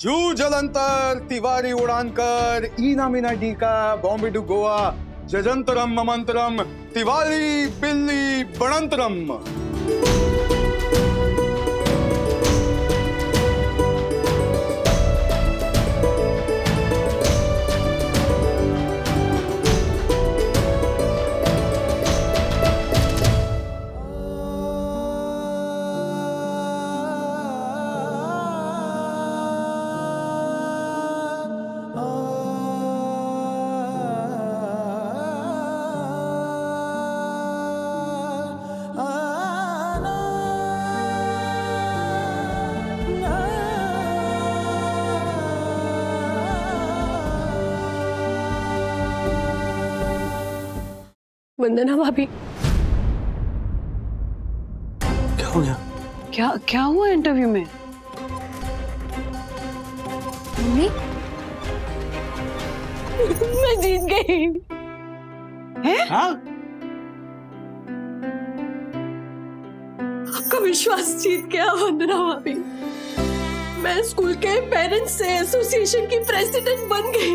जू जलंतर तिवारी उड़ानकर ईना मीना डीका बॉम्बे टू गोवा जजंतरम ममंतरम तिवारी बिल्ली बणंतरम। वंदना भाभी, क्या हो गया? क्या हुआ इंटरव्यू में? मम्मी, मैं जीत गई। हैं? हाँ? आपका विश्वास जीत गया वंदना भाभी। मैं स्कूल के पेरेंट्स से एसोसिएशन की प्रेसिडेंट बन गई।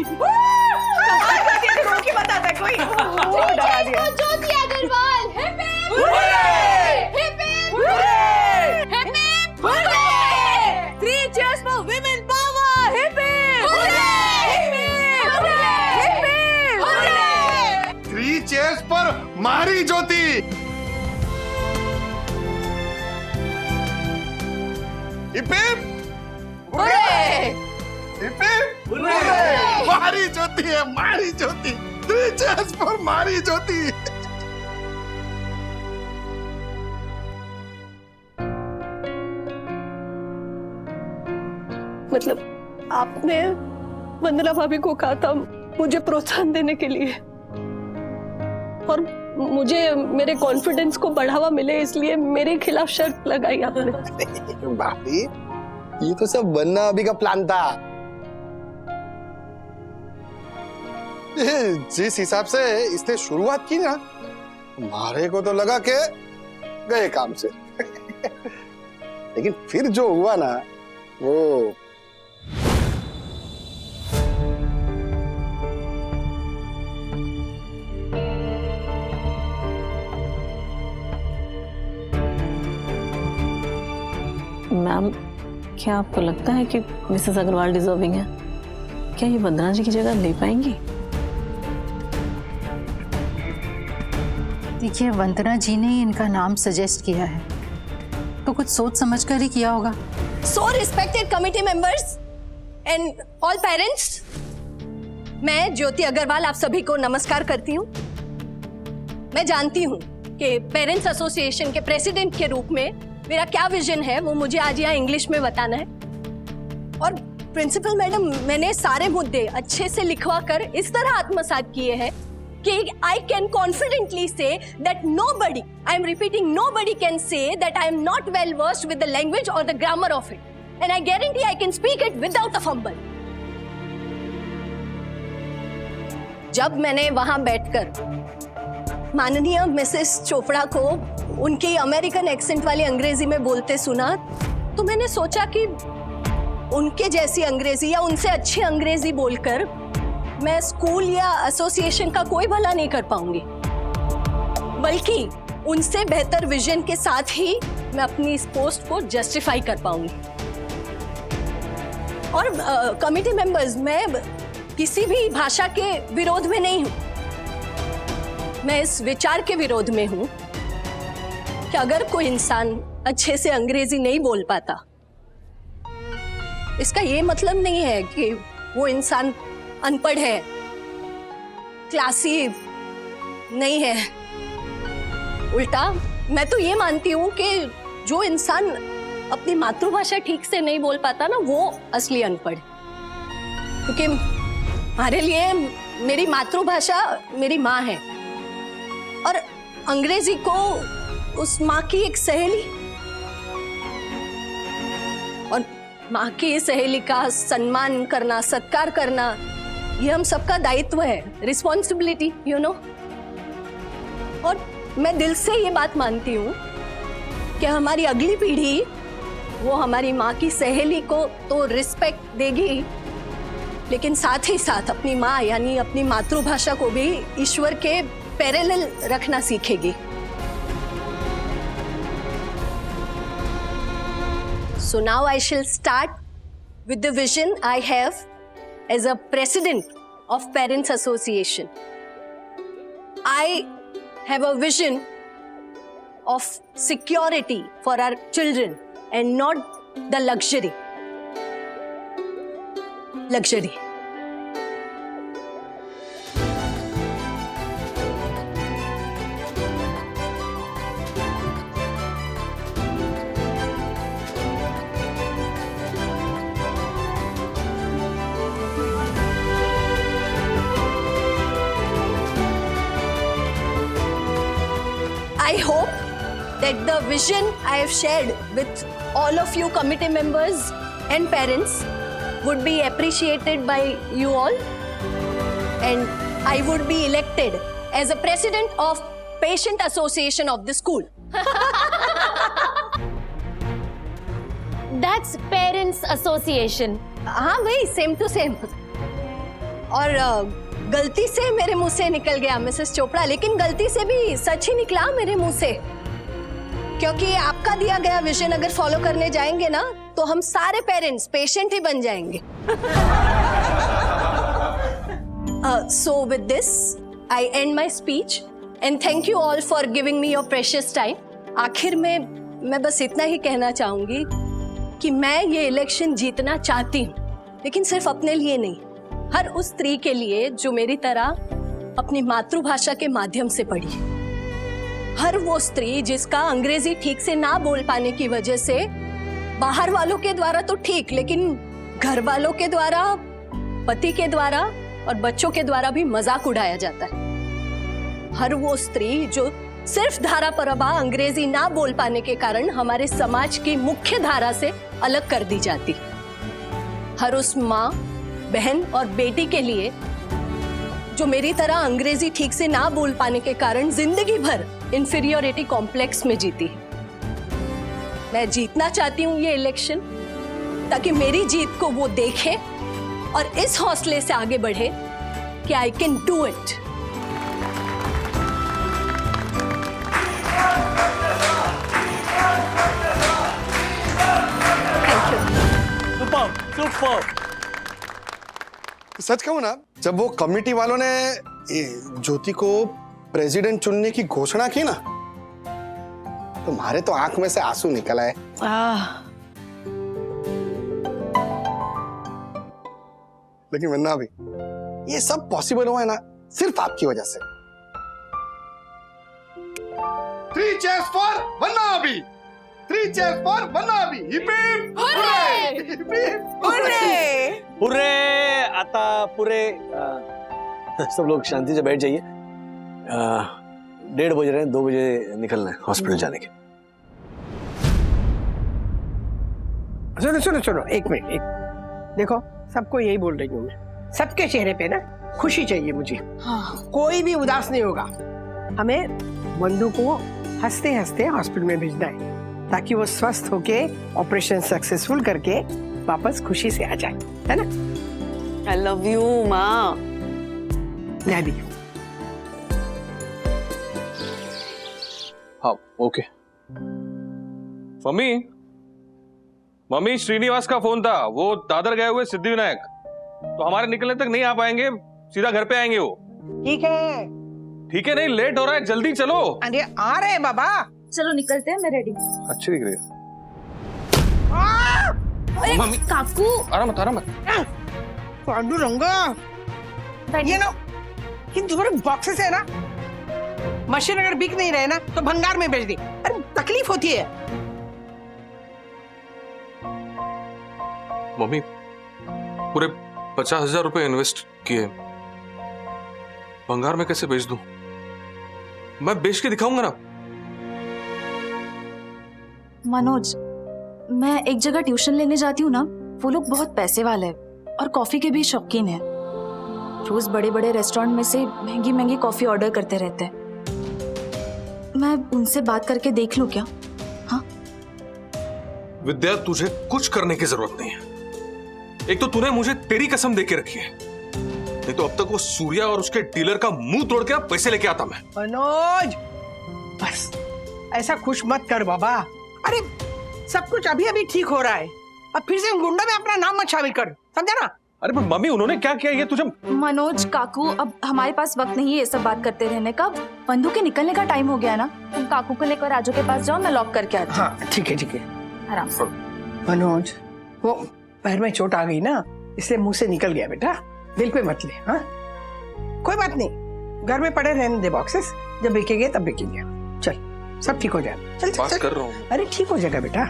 की बता दे कोई। Jyoti Agarwal, hip hip, hip hip, 3 cheers for women power. Hip hip. 3 cheers पर मारी Jyoti. Hip hip, hip hip, मारी ज्योति है, मारी ज्योति। 3 चेयर्स पर मारी ज्योति। मतलब आपने वंदना भाभी को कहा था मुझे प्रोत्साहन देने के लिए, और मुझे मेरे कॉन्फिडेंस को बढ़ावा मिले इसलिए मेरे खिलाफ शर्त लगाई आपने। भाभी, ये तो सब वंदना अभी का प्लान था। जिस हिसाब से इसने शुरुआत की ना, हमारे को तो लगा के गए काम से। लेकिन फिर जो हुआ ना, वो मैम, क्या आपको लगता है कि मिसेस अग्रवाल डिजर्विंग है? क्या ये वंदना जी की जगह ले पाएंगी? देखिए, वंदना जी ने ही इनका नाम सजेस्ट किया है, तो कुछ सोच समझ कर ही किया होगा। So respected committee members and all parents, मैं ज्योति अग्रवाल आप सभी को नमस्कार करती हूँ। मैं जानती हूँ कि पेरेंट्स एसोसिएशन के प्रेसिडेंट के रूप में मेरा क्या विजन है वो मुझे आज यहाँ इंग्लिश में बताना है। और प्रिंसिपल मैडम, मैंने सारे मुद्दे अच्छे से लिखवा कर इस तरह आत्मसात किए हैं कि I can confidently say that nobody, I am repeating, nobody can say that I am not well versed with the language or the grammar of it, and I guarantee I can speak it without a fumble. जब मैंने वहां बैठकर माननीय Mrs Chopra को उनकी American accent वाली अंग्रेजी में बोलते सुना, तो मैंने सोचा कि उनके जैसी अंग्रेजी या उनसे अच्छी अंग्रेजी बोलकर मैं स्कूल या एसोसिएशन का कोई भला नहीं कर पाऊंगी, बल्कि उनसे बेहतर विजन के साथ ही मैं अपनी इस पोस्ट को जस्टिफाई कर पाऊंगी। और कमिटी मेंबर्स, मैं किसी भी भाषा के विरोध में नहीं हूं। मैं इस विचार के विरोध में हूं कि अगर कोई इंसान अच्छे से अंग्रेजी नहीं बोल पाता, इसका ये मतलब नहीं है कि वो इंसान अनपढ़ है, क्लासी नहीं है। उल्टा मैं तो ये मानती हूँ कि जो इंसान अपनी मातृभाषा ठीक से नहीं बोल पाता ना, वो असली अनपढ़। क्योंकि हमारे लिए मेरी मातृभाषा मेरी माँ है, और अंग्रेजी को उस माँ की एक सहेली, और माँ की सहेली का सम्मान करना, सत्कार करना, ये हम सबका दायित्व है, रिस्पॉन्सिबिलिटी, यू नो। और मैं दिल से ये बात मानती हूँ कि हमारी अगली पीढ़ी वो हमारी माँ की सहेली को तो रिस्पेक्ट देगी, लेकिन साथ ही साथ अपनी माँ यानी अपनी मातृभाषा को भी ईश्वर के पैरेलल रखना सीखेगी। So now I shall start with the vision I have as a president of Parents Association. I have a vision of security for our children and not the luxury. Luxury. I hope that the vision I have shared with all of you committee members and parents would be appreciated by you all, and I would be elected as a president of Patient Association of the school. That's Parents Association. हाँ वही same to same. और गलती से मेरे मुंह से निकल गया मिसेस चोपड़ा, लेकिन गलती से भी सच ही निकला मेरे मुंह से, क्योंकि आपका दिया गया विजन अगर फॉलो करने जाएंगे ना तो हम सारे पेरेंट्स पेशेंट ही बन जाएंगे। So with this I end my speech and thank you all for giving me your precious time. आखिर में मैं बस इतना ही कहना चाहूंगी कि मैं ये इलेक्शन जीतना चाहती हूँ, लेकिन सिर्फ अपने लिए नहीं, हर उस स्त्री के लिए जो मेरी तरह अपनी मातृभाषा के माध्यम से पढ़ी। हर वो स्त्री जिसका अंग्रेजी ठीक से ना बोल पाने की वजह से बाहर वालों के द्वारा तो ठीक, लेकिन घर वालों के द्वारा, पति के द्वारा और बच्चों के द्वारा भी मजाक उड़ाया जाता है। हर वो स्त्री जो सिर्फ धारा परबा अंग्रेजी ना बोल पाने के कारण हमारे समाज की मुख्य धारा से अलग कर दी जाती। हर उस माँ, बहन और बेटी के लिए जो मेरी तरह अंग्रेजी ठीक से ना बोल पाने के कारण जिंदगी भर इंफीरियोरिटी कॉम्प्लेक्स में जीती है। मैं जीतना चाहती हूँ ये इलेक्शन ताकि मेरी जीत को वो देखे और इस हौसले से आगे बढ़े कि आई कैन डू इट। सच कहूं ना, जब वो कमिटी वालों ने ज्योति को प्रेसिडेंट चुनने की घोषणा की ना, तो हमारे तो आंख में से आंसू निकल आए। लेकिन वन्ना भी ये सब पॉसिबल हुआ है ना सिर्फ आपकी वजह से। 3 cheers for वन्ना भी, 3 cheers for वन्ना भी। Hip hip hurray! Hip hip hurray! Hurray! आता पूरे सब लोग शांति से बैठ जाइए। 1:30 बज रहे हैं, 2 बजे निकलना है हॉस्पिटल जाने के। सुनो सुनो सुनो, एक मिनट, एक देखो, सबको यही बोल रही हूँ मैं, सबके चेहरे पे ना खुशी चाहिए मुझे। हाँ। कोई भी उदास नहीं होगा। हमें बंधु को हंसते हंसते हॉस्पिटल में भेजना है ताकि वो स्वस्थ होके ऑपरेशन सक्सेसफुल करके वापस खुशी से आ जाए, है ना? I love you, माँ। मैं भी। हाँ, ओके। मम्मी श्रीनिवास का फोन था, वो दादर गए हुए सिद्धिविनायक, तो हमारे निकलने तक नहीं आ पाएंगे, सीधा घर पे आएंगे वो। ठीक है। ठीक है, नहीं लेट हो रहा है, जल्दी चलो। अरे आ रहे हैं बाबा। चलो निकलते हैं, मैं रेडी। अच्छी दिख रही है। मम्मी काकू आराम मत। पांडुरंगा, ये ना, इन तुम्हारे बॉक्सेस है ना, मशीन अगर बिक नहीं रहे ना तो भंगार में बेच दे। अरे तकलीफ होती है। मम्मी पूरे 50,000 रुपए इन्वेस्ट किए, भंगार में कैसे बेच दूं? मैं बेच के दिखाऊंगा ना। मनोज, मैं एक जगह ट्यूशन लेने जाती हूँ ना, वो लोग बहुत पैसे वाले हैं और कॉफी के भी शौकीन हैं। रोज बड़े बड़े रेस्टोरेंट में से महंगी महंगी कॉफी ऑर्डर करते रहते हैं। मैं उनसे बात करके देख लूं क्या? हाँ, विद्या, तुझे कुछ करने की जरूरत नहीं है। एक तो तूने मुझे तेरी कसम देके रखी है, नहीं तो अब तक वो सूर्या और उसके डीलर का मुंह तोड़ के पैसे लेके आता मैं। मनोज, बस ऐसा खुश मत कर बाबा। अरे सब कुछ अभी अभी ठीक हो रहा है, अब फिर से गुंडा में अपना नाम मत शामिल कर, समझा ना? अरे पर मम्मी, उन्होंने क्या किया ये तुझे? मनोज काकू, अब हमारे पास वक्त नहीं है ये सब बात करते रहने का। बंधु के निकलने का टाइम हो गया ना, तुम काकू को लेकर राजू के पास जाओ, मैं लॉक करके आती हूँ। हाँ ठीक है ठीक है, आराम से। मनोज वो पैर में चोट आ गई ना, इसलिए मुंह से निकल गया बेटा, दिल पे मत ले। हाँ कोई बात नहीं, घर में पड़े रहने दे बॉक्सेस, जब बिकेंगे तब बिकेंगे। चल सब ठीक हो जाएगा, चल चल बात चल। कर रहा हूँ। अरे ठीक हो जाएगा बेटा।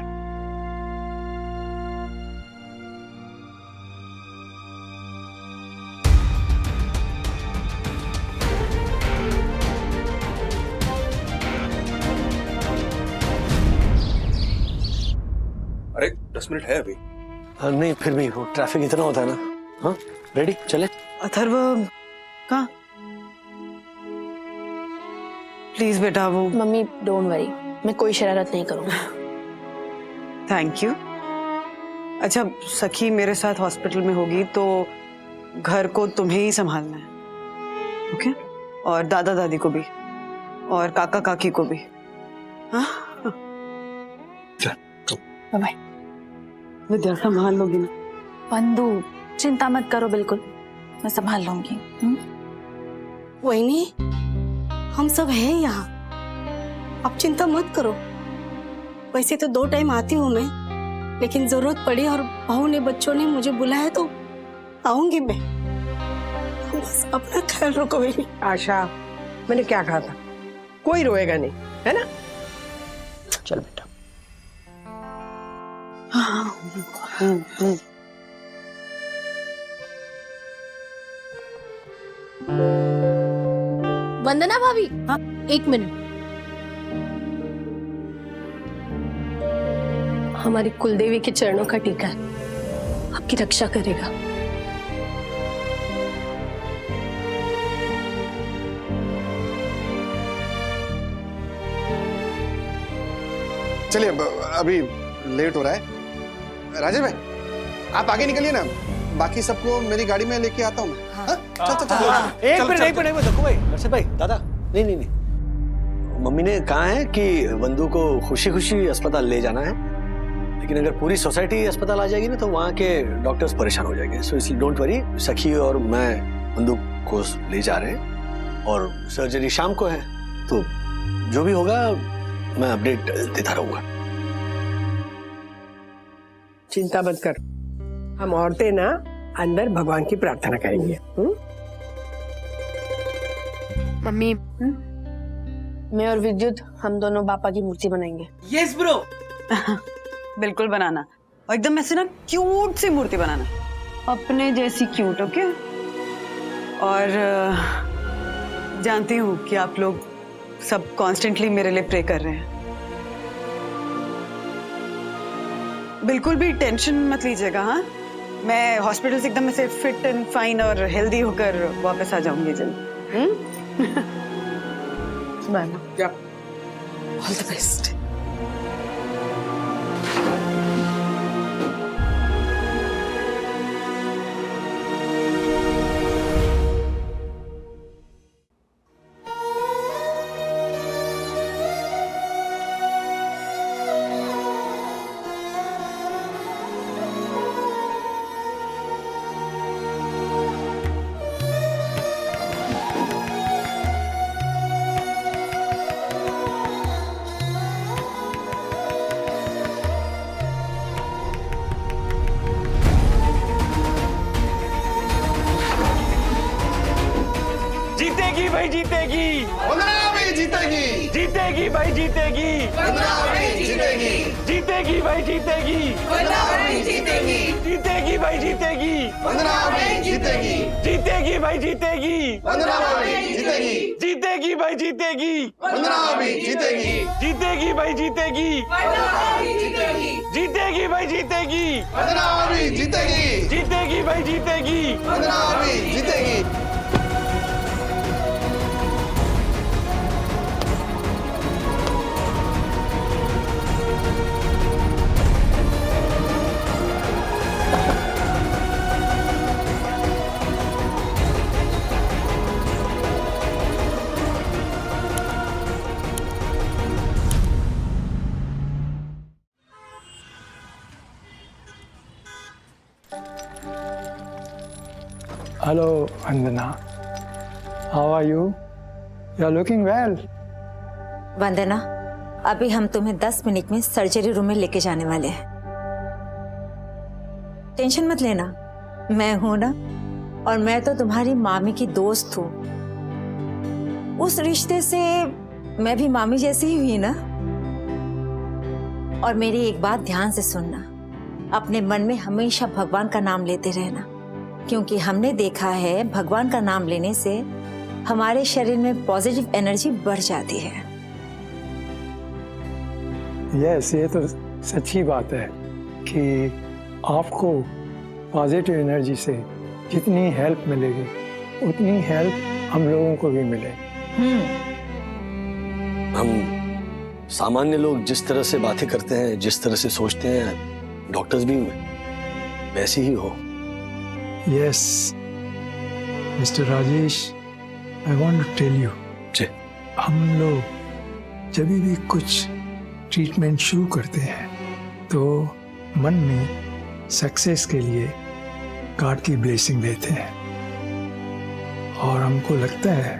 अरे 10 मिनट है अभी। नहीं, फिर भी वो ट्रैफिक इतना होता है ना। हाँ रेडी, चले। अथर्व कहाँ? प्लीज बेटा वो। मम्मी डोंट वरी, मैं कोई शरारत नहीं करूंगी। Thank you. अच्छा सखी मेरे साथ हॉस्पिटल में होगी तो घर को तुम्हें ही संभालना है, ओके? और दादा दादी को भी, और काका काकी को भी। हाँ बाय। विद्या संभाल लोगी ना? बंधु चिंता मत करो, बिल्कुल मैं संभाल लूंगी। वही हम सब हैं यहाँ, आप चिंता मत करो। वैसे तो 2 टाइम आती हूँ मैं, लेकिन जरूरत पड़ी और बहू ने बच्चों ने मुझे बुलाया तो आऊंगी मैं। बस अपना ख्याल रखो मेरी। आशा, मैंने क्या कहा था, कोई रोएगा नहीं, है ना? चल बेटा। वंदना भाभी, हाँ 1 मिनट। हमारी कुलदेवी के चरणों का टीका है, आपकी रक्षा करेगा। चलिए अभी लेट हो रहा है। राजेश भाई आप आगे निकलिए ना, बाकी सबको मेरी गाड़ी में लेके आता हूँ मैं। हाँ? चल चल चल। एक मिनट देखो भाई, नरसिंह भाई, दादा, नहीं, मम्मी ने कहा है कि बंधु को खुशी खुशी अस्पताल ले जाना है, लेकिन अगर पूरी सोसाइटी अस्पताल आ जाएगी ना तो वहाँ के डॉक्टर्स परेशान हो जाएंगे। सो इसलिए डोंट वरी, सखी और मैं बंधु को ले जा रहे हैं और सर्जरी शाम को है, तो जो भी होगा मैं अपडेट देता रहूंगा। चिंता मत कर, हम औरतें ना अंदर भगवान की प्रार्थना करेंगे। मम्मी, मैं और विद्युत हम दोनों बापा की मूर्ति बनाएंगे। Yes bro. बिल्कुल बनाना, और एकदम ऐसे ना क्यूट सी मूर्ति बनाना, अपने जैसी क्यूट, ओके? और जानती हूँ कि आप लोग सब कॉन्स्टेंटली मेरे लिए प्रे कर रहे हैं। बिल्कुल भी टेंशन मत लीजिएगा। हाँ मैं हॉस्पिटल से एकदम ऐसे फिट एंड फाइन और हेल्दी होकर वापस आ जाऊंगी जल्द। क्या? All the best. जीतेगी भाई, जीतेगी। वंदना भी जीतेगी। जीतेगी भाई, जीतेगी। वंदना भी जीतेगी। जीतेगी भाई, जीतेगी। वंदना भी जीतेगी। जीतेगी भाई, जीतेगी। वंदना भी जीतेगी। जीतेगी भाई, जीतेगी। वंदना भी जीतेगी। जीतेगी भाई, जीतेगी। वंदना भी जीतेगी। जीतेगी भाई, जीतेगी। वंदना भी जीतेगी। जीतेगी भाई, जीतेगी। वंदना भी जीतेगी। जीतेगी भाई, जीतेगी। वंदना भी जीतेगी। Hello Vandana, how are you? You are looking well. Vandana, अभी हम तुम्हें 10 मिनट में सर्जरी रूम में लेके जाने वाले हैं। टेंशन मत लेना, मैं हूं ना, और मैं तो तुम्हारी मामी की दोस्त हूं। उस रिश्ते से मैं भी मामी जैसी ही हुई ना। और मेरी एक बात ध्यान से सुनना, अपने मन में हमेशा भगवान का नाम लेते रहना, क्योंकि हमने देखा है भगवान का नाम लेने से हमारे शरीर में पॉजिटिव एनर्जी बढ़ जाती है। यस, ये तो सच्ची बात है कि आपको पॉजिटिव एनर्जी से जितनी हेल्प मिलेगी उतनी हेल्प हम लोगों को भी मिले। हम सामान्य लोग जिस तरह से बातें करते हैं, जिस तरह से सोचते हैं, डॉक्टर्स भी वैसे ही हो। Yes mister Rajesh, I want to tell you, हम लोग जब भी कुछ ट्रीटमेंट शुरू करते हैं तो मन में सक्सेस के लिए गॉड की ब्लेसिंग देते हैं, और हमको लगता है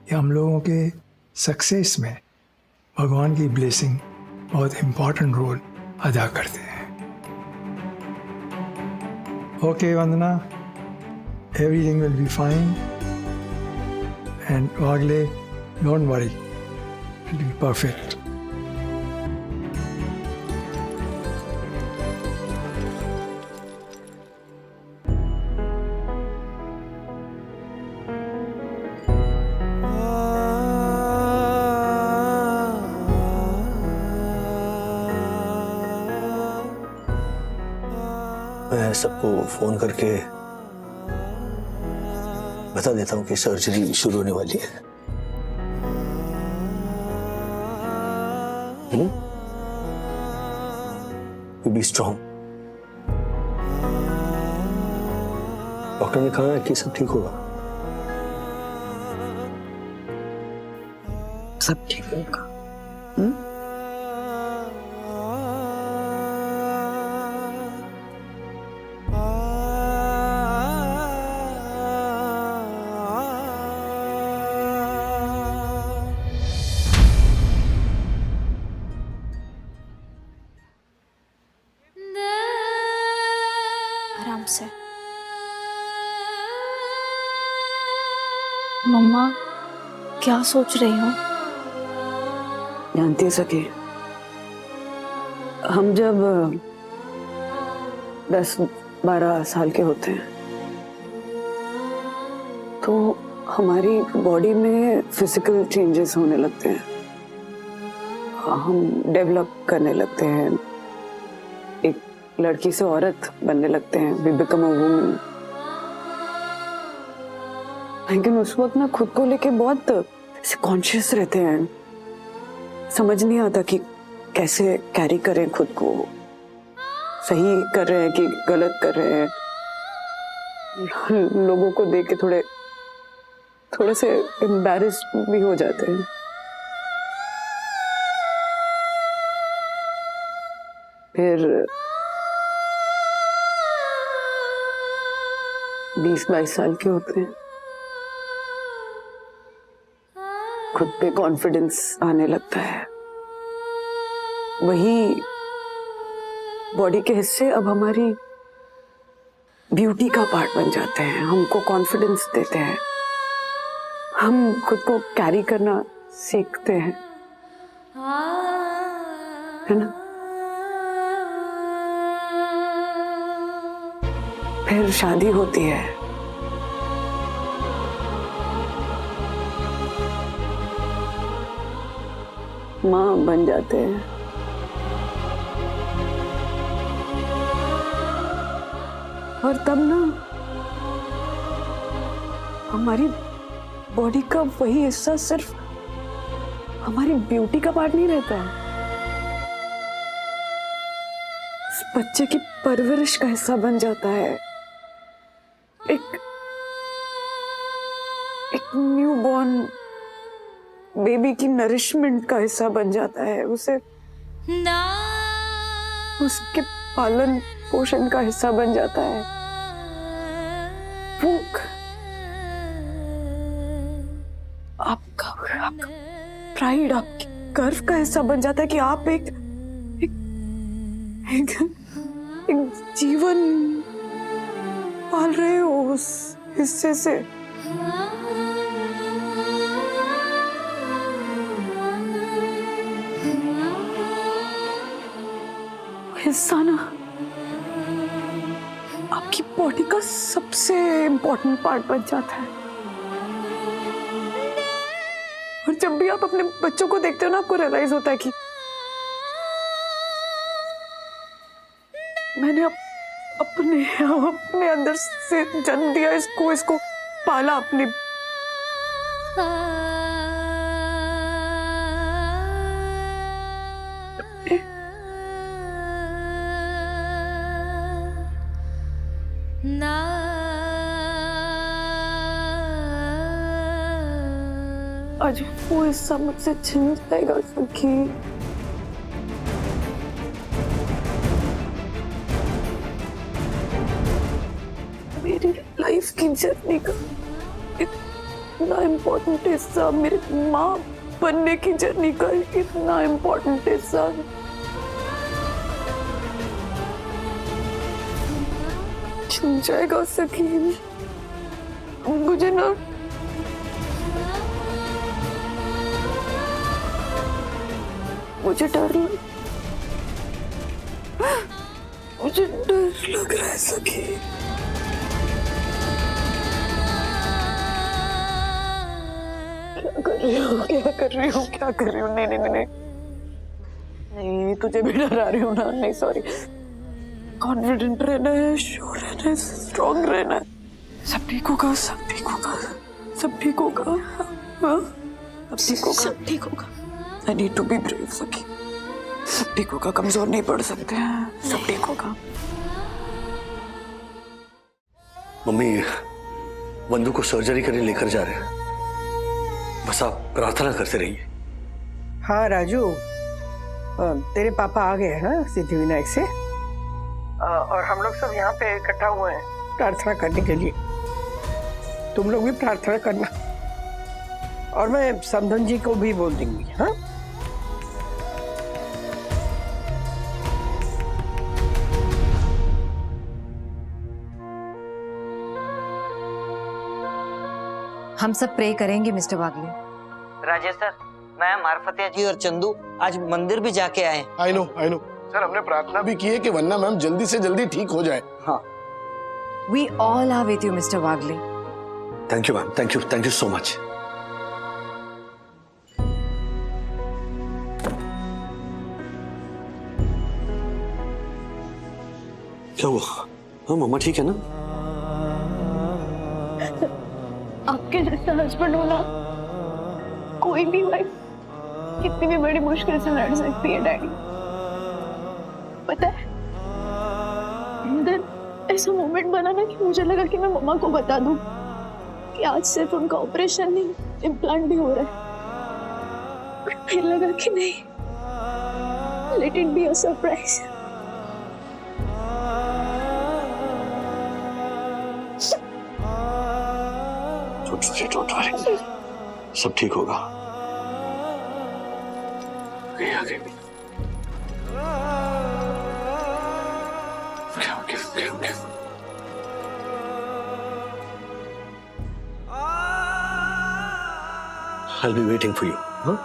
कि हम लोगों के सक्सेस में भगवान की ब्लेसिंग बहुत इम्पोर्टेंट रोल अदा करते हैं। Okay Vandana, everything will be fine, and आगले don't worry, it will be perfect. मैं सबको फोन करके बता देता हूँ कि सर्जरी शुरू होने वाली है। Be strong. डॉक्टर ने कहा है कि सब ठीक होगा। सब ठीक होगा। आराम से। मम्मा, क्या सोच रही हो? जानती है सखी, हम जब 10-12 साल के होते हैं तो हमारी बॉडी में फिजिकल चेंजेस होने लगते हैं, हम डेवलप करने लगते हैं, एक लड़की से औरत बनने लगते हैं, वी बिकम अ वुमन। लेकिन उस वक्त ना खुद को लेके बहुत कॉन्शियस रहते हैं, समझ नहीं आता कि कैसे कैरी करें खुद को, सही कर रहे हैं कि गलत कर रहे हैं। लोगों को देख के थोड़े से एम्बैरेस्ड भी हो जाते हैं। फिर 20-22 साल के होते हैं, खुद पे कॉन्फिडेंस आने लगता है, वही बॉडी के हिस्से अब हमारी ब्यूटी का पार्ट बन जाते हैं, हमको कॉन्फिडेंस देते हैं, हम खुद को कैरी करना सीखते हैं, है ना। फिर शादी होती है, माँ बन जाते हैं, और तब ना हमारी बॉडी का वही हिस्सा सिर्फ हमारी ब्यूटी का पार्ट नहीं रहता, उस बच्चे की परवरिश का हिस्सा बन जाता है, एक न्यू बॉर्न बेबी की नरिशमेंट का हिस्सा बन जाता है, उसे उसके पालन पोषण का हिस्सा बन जाता है। आपका प्राइड, आपकी गर्व का हिस्सा बन जाता है कि आप एक जीवन पाल रहे हो उस हिस्से से। हिस्सा ना आपकी बॉडी का सबसे इम्पोर्टेंट पार्ट बन जाता है। और जब भी आप अपने बच्चों को देखते हो ना, आपको रियलाइज होता है कि मैंने अपने अंदर से जन्म दिया, इसको पाला अपने। आज वो हिस्सा मुझसे छिन जाएगा सखी। मेरी लाइफ की जर्नी का इतना इम्पोर्टेंट हिस्सा, मेरी माँ बनने की जर्नी का इतना इम्पोर्टेंट हिस्सा छिन जाएगा सखी। मुझे ना मुझे डर लग रहा है सखी। क्या कर रही हूँ? नहीं, तुझे भी डरा रही हूँ ना? नहीं, सॉरी। कॉन्फिडेंट रहना है, श्योर रहना है, स्ट्रॉन्ग रहना है। सब ठीक होगा। हाँ, सब ठीक होगा। I need to be brave, सखी। सब ठीक होगा, कमजोर नहीं पड़ सकते हैं, सब ठीक होगा। मम्मी बंधु को सर्जरी करने लेकर जा रहे हैं, बस आप प्रार्थना करते रहिए। हाँ राजू, तेरे पापा आ गए हैं ना सिद्धिविनायक से, और हम लोग सब यहाँ पे इकट्ठा हुए हैं प्रार्थना करने के लिए। तुम लोग भी प्रार्थना करना, और मैं समधन जी को भी बोल दूंगी। हाँ, हम सब प्रे करेंगे मिस्टर वागले। राजेश सर, मैं मारफतिया जी और चंदू आज मंदिर भी जाके आए। आई नो सर, हमने प्रार्थना भी की है कि वन्ना मैम जल्दी से जल्दी ठीक हो जाए। हाँ, we all are with you mister Wagle. Thank you ma'am, thank you so much. क्या हुआ? हाँ, मम्मा ठीक है ना? आपके जैसा हस्बैंड होना कोई भी वाइफ कितनी भी बड़ी मुश्किल से लड़ सकती है डैडी। पता है, अंदर ऐसा मोमेंट बना ना कि मुझे लगा कि मैं मम्मा को बता दूं कि आज सिर्फ उनका ऑपरेशन नहीं, इम्प्लांट भी हो रहा है। फिर लगा कि नहीं, let it be a surprise. Don't worry, सब ठीक होगा। आगे। Okay. I'll be waiting for you. Huh?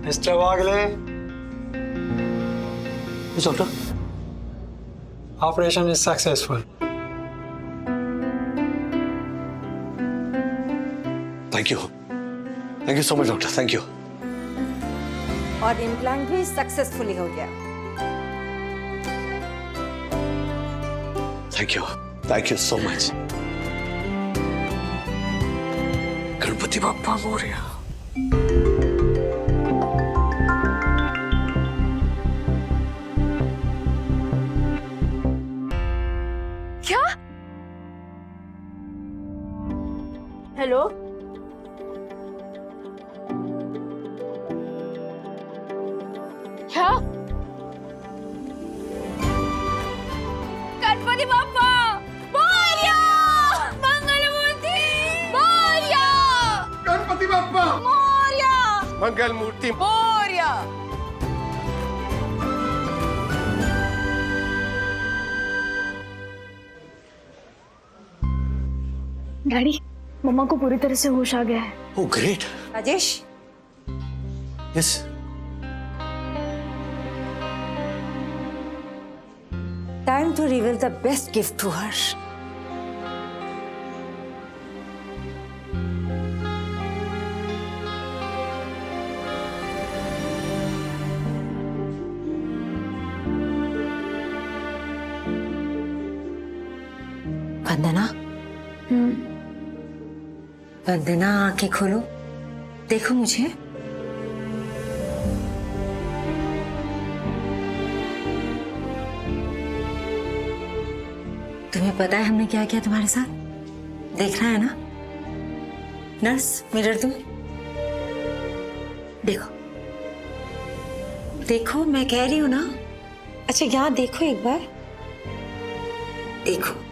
Mr. Wagle, Yes, doctor. operation is successful. Thank you. Thank you so much, doctor. Thank you. और इम्प्लांट भी successfully हो गया। Thank you. Thank you so much. Ganpati Bappa Morya. क्या? Hello? क्या? गणपति बाप्पा मोरया! मंगलमूर्ति मोरया! गणपति बाप्पा मोरया! मंगल मूर्ति Morya! Daddy, मम्मा को पूरी तरह से होश आ गया है। Oh, great. Rajesh, Yes. time to reveal the best gift to her. वंदना, वंदना आंखें खोलो, देखो मुझे। तुम्हें पता है हमने क्या किया तुम्हारे साथ? देखना है ना? नर्स, मिरर दो। देखो, देखो, मैं कह रही हूं ना। अच्छा, यहाँ देखो एक बार, देखो।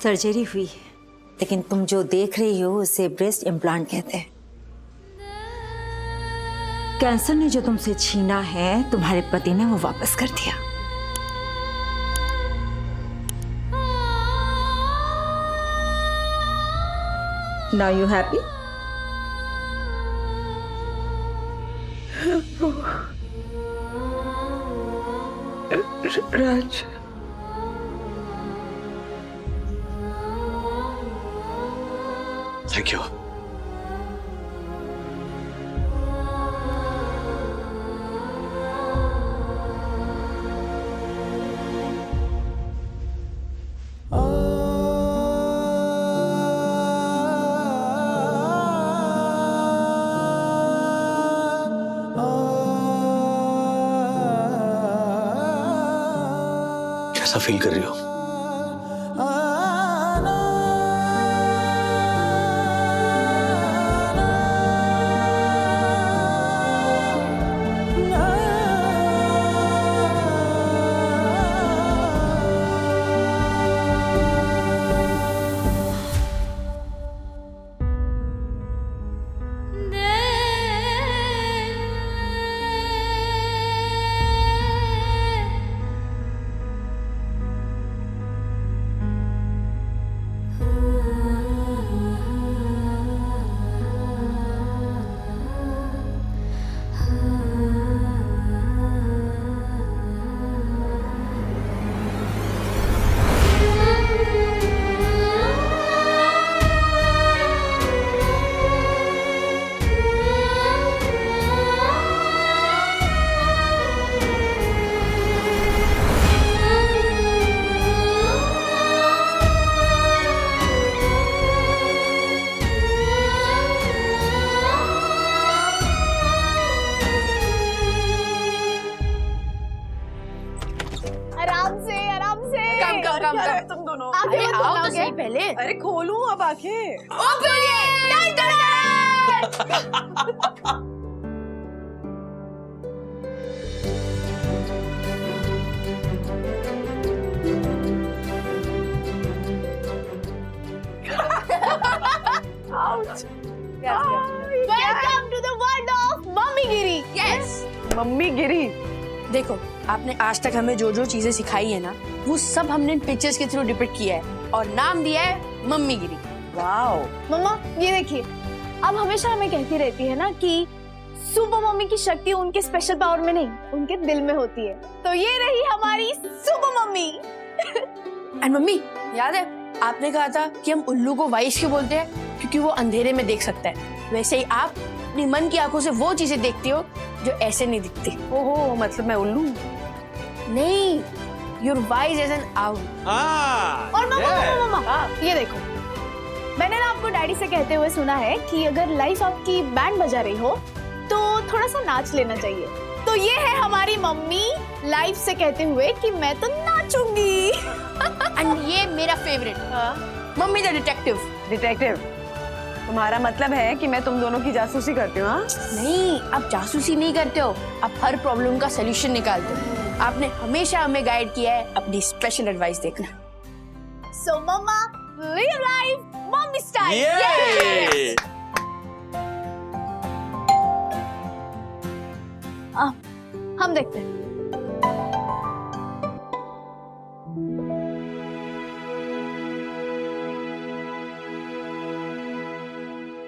सर्जरी हुई है, लेकिन तुम जो देख रही हो उसे ब्रेस्ट इम्प्लांट कहते हैं। कैंसर ने जो तुमसे छीना है, तुम्हारे पति ने वो वापस कर दिया। Now you happy? Raj, Thank you. कैसा फील कर रही हो? आराम से कम तुम दोनों आप अरे आओ आओ तो सही पहले। अरे खोलूं अब आंखें। Welcome to the world of mummy गिरी। यस मम्मी गिरी। देखो, आपने आज तक हमें जो जो चीजें सिखाई है ना, वो सब हमने पिक्चर्स के थ्रू डिपिक्ट किया है और नाम दिया है मम्मी गिरी। वाओ। मम्मा ये देखिए, अब हमेशा हमें कहती रहती है ना कि सुपर मम्मी की शक्ति उनके स्पेशल पावर में नहीं, उनके दिल में होती है। तो ये रही हमारी सुपर मम्मी। एंड मम्मी, याद है आपने कहा था कि हम उल्लू को वाइस क्यों बोलते हैं? क्योंकि वो अंधेरे में देख सकता है। वैसे ही आप अपनी मन की आंखों से वो चीजें देखती हो जो ऐसे नहीं दिखती। ओहो, मतलब मैं उल्लू? नहीं, you're wise as an owl। और मम्मा, ये देखो, मैंने ना आपको डैडी से कहते हुए सुना है कि अगर लाइफ आपकी बैंड बजा रही हो तो थोड़ा सा नाच लेना चाहिए। तो ये है हमारी मम्मी लाइफ से कहते हुए कि मैं तो नाचूंगी। एंड ये मेरा favourite, mummy the detective. Detective? तुम्हारा मतलब है कि मैं तुम दोनों की जासूसी करती हूँ? हाँ? नहीं, आप जासूसी नहीं करते हो, आप हर प्रॉब्लम का सलूशन निकालते हो। आपने हमेशा हमें गाइड किया है, अपनी स्पेशल एडवाइस देखना। सो मम्मा, live life मम्मी स्टाइल। हम देखते हैं।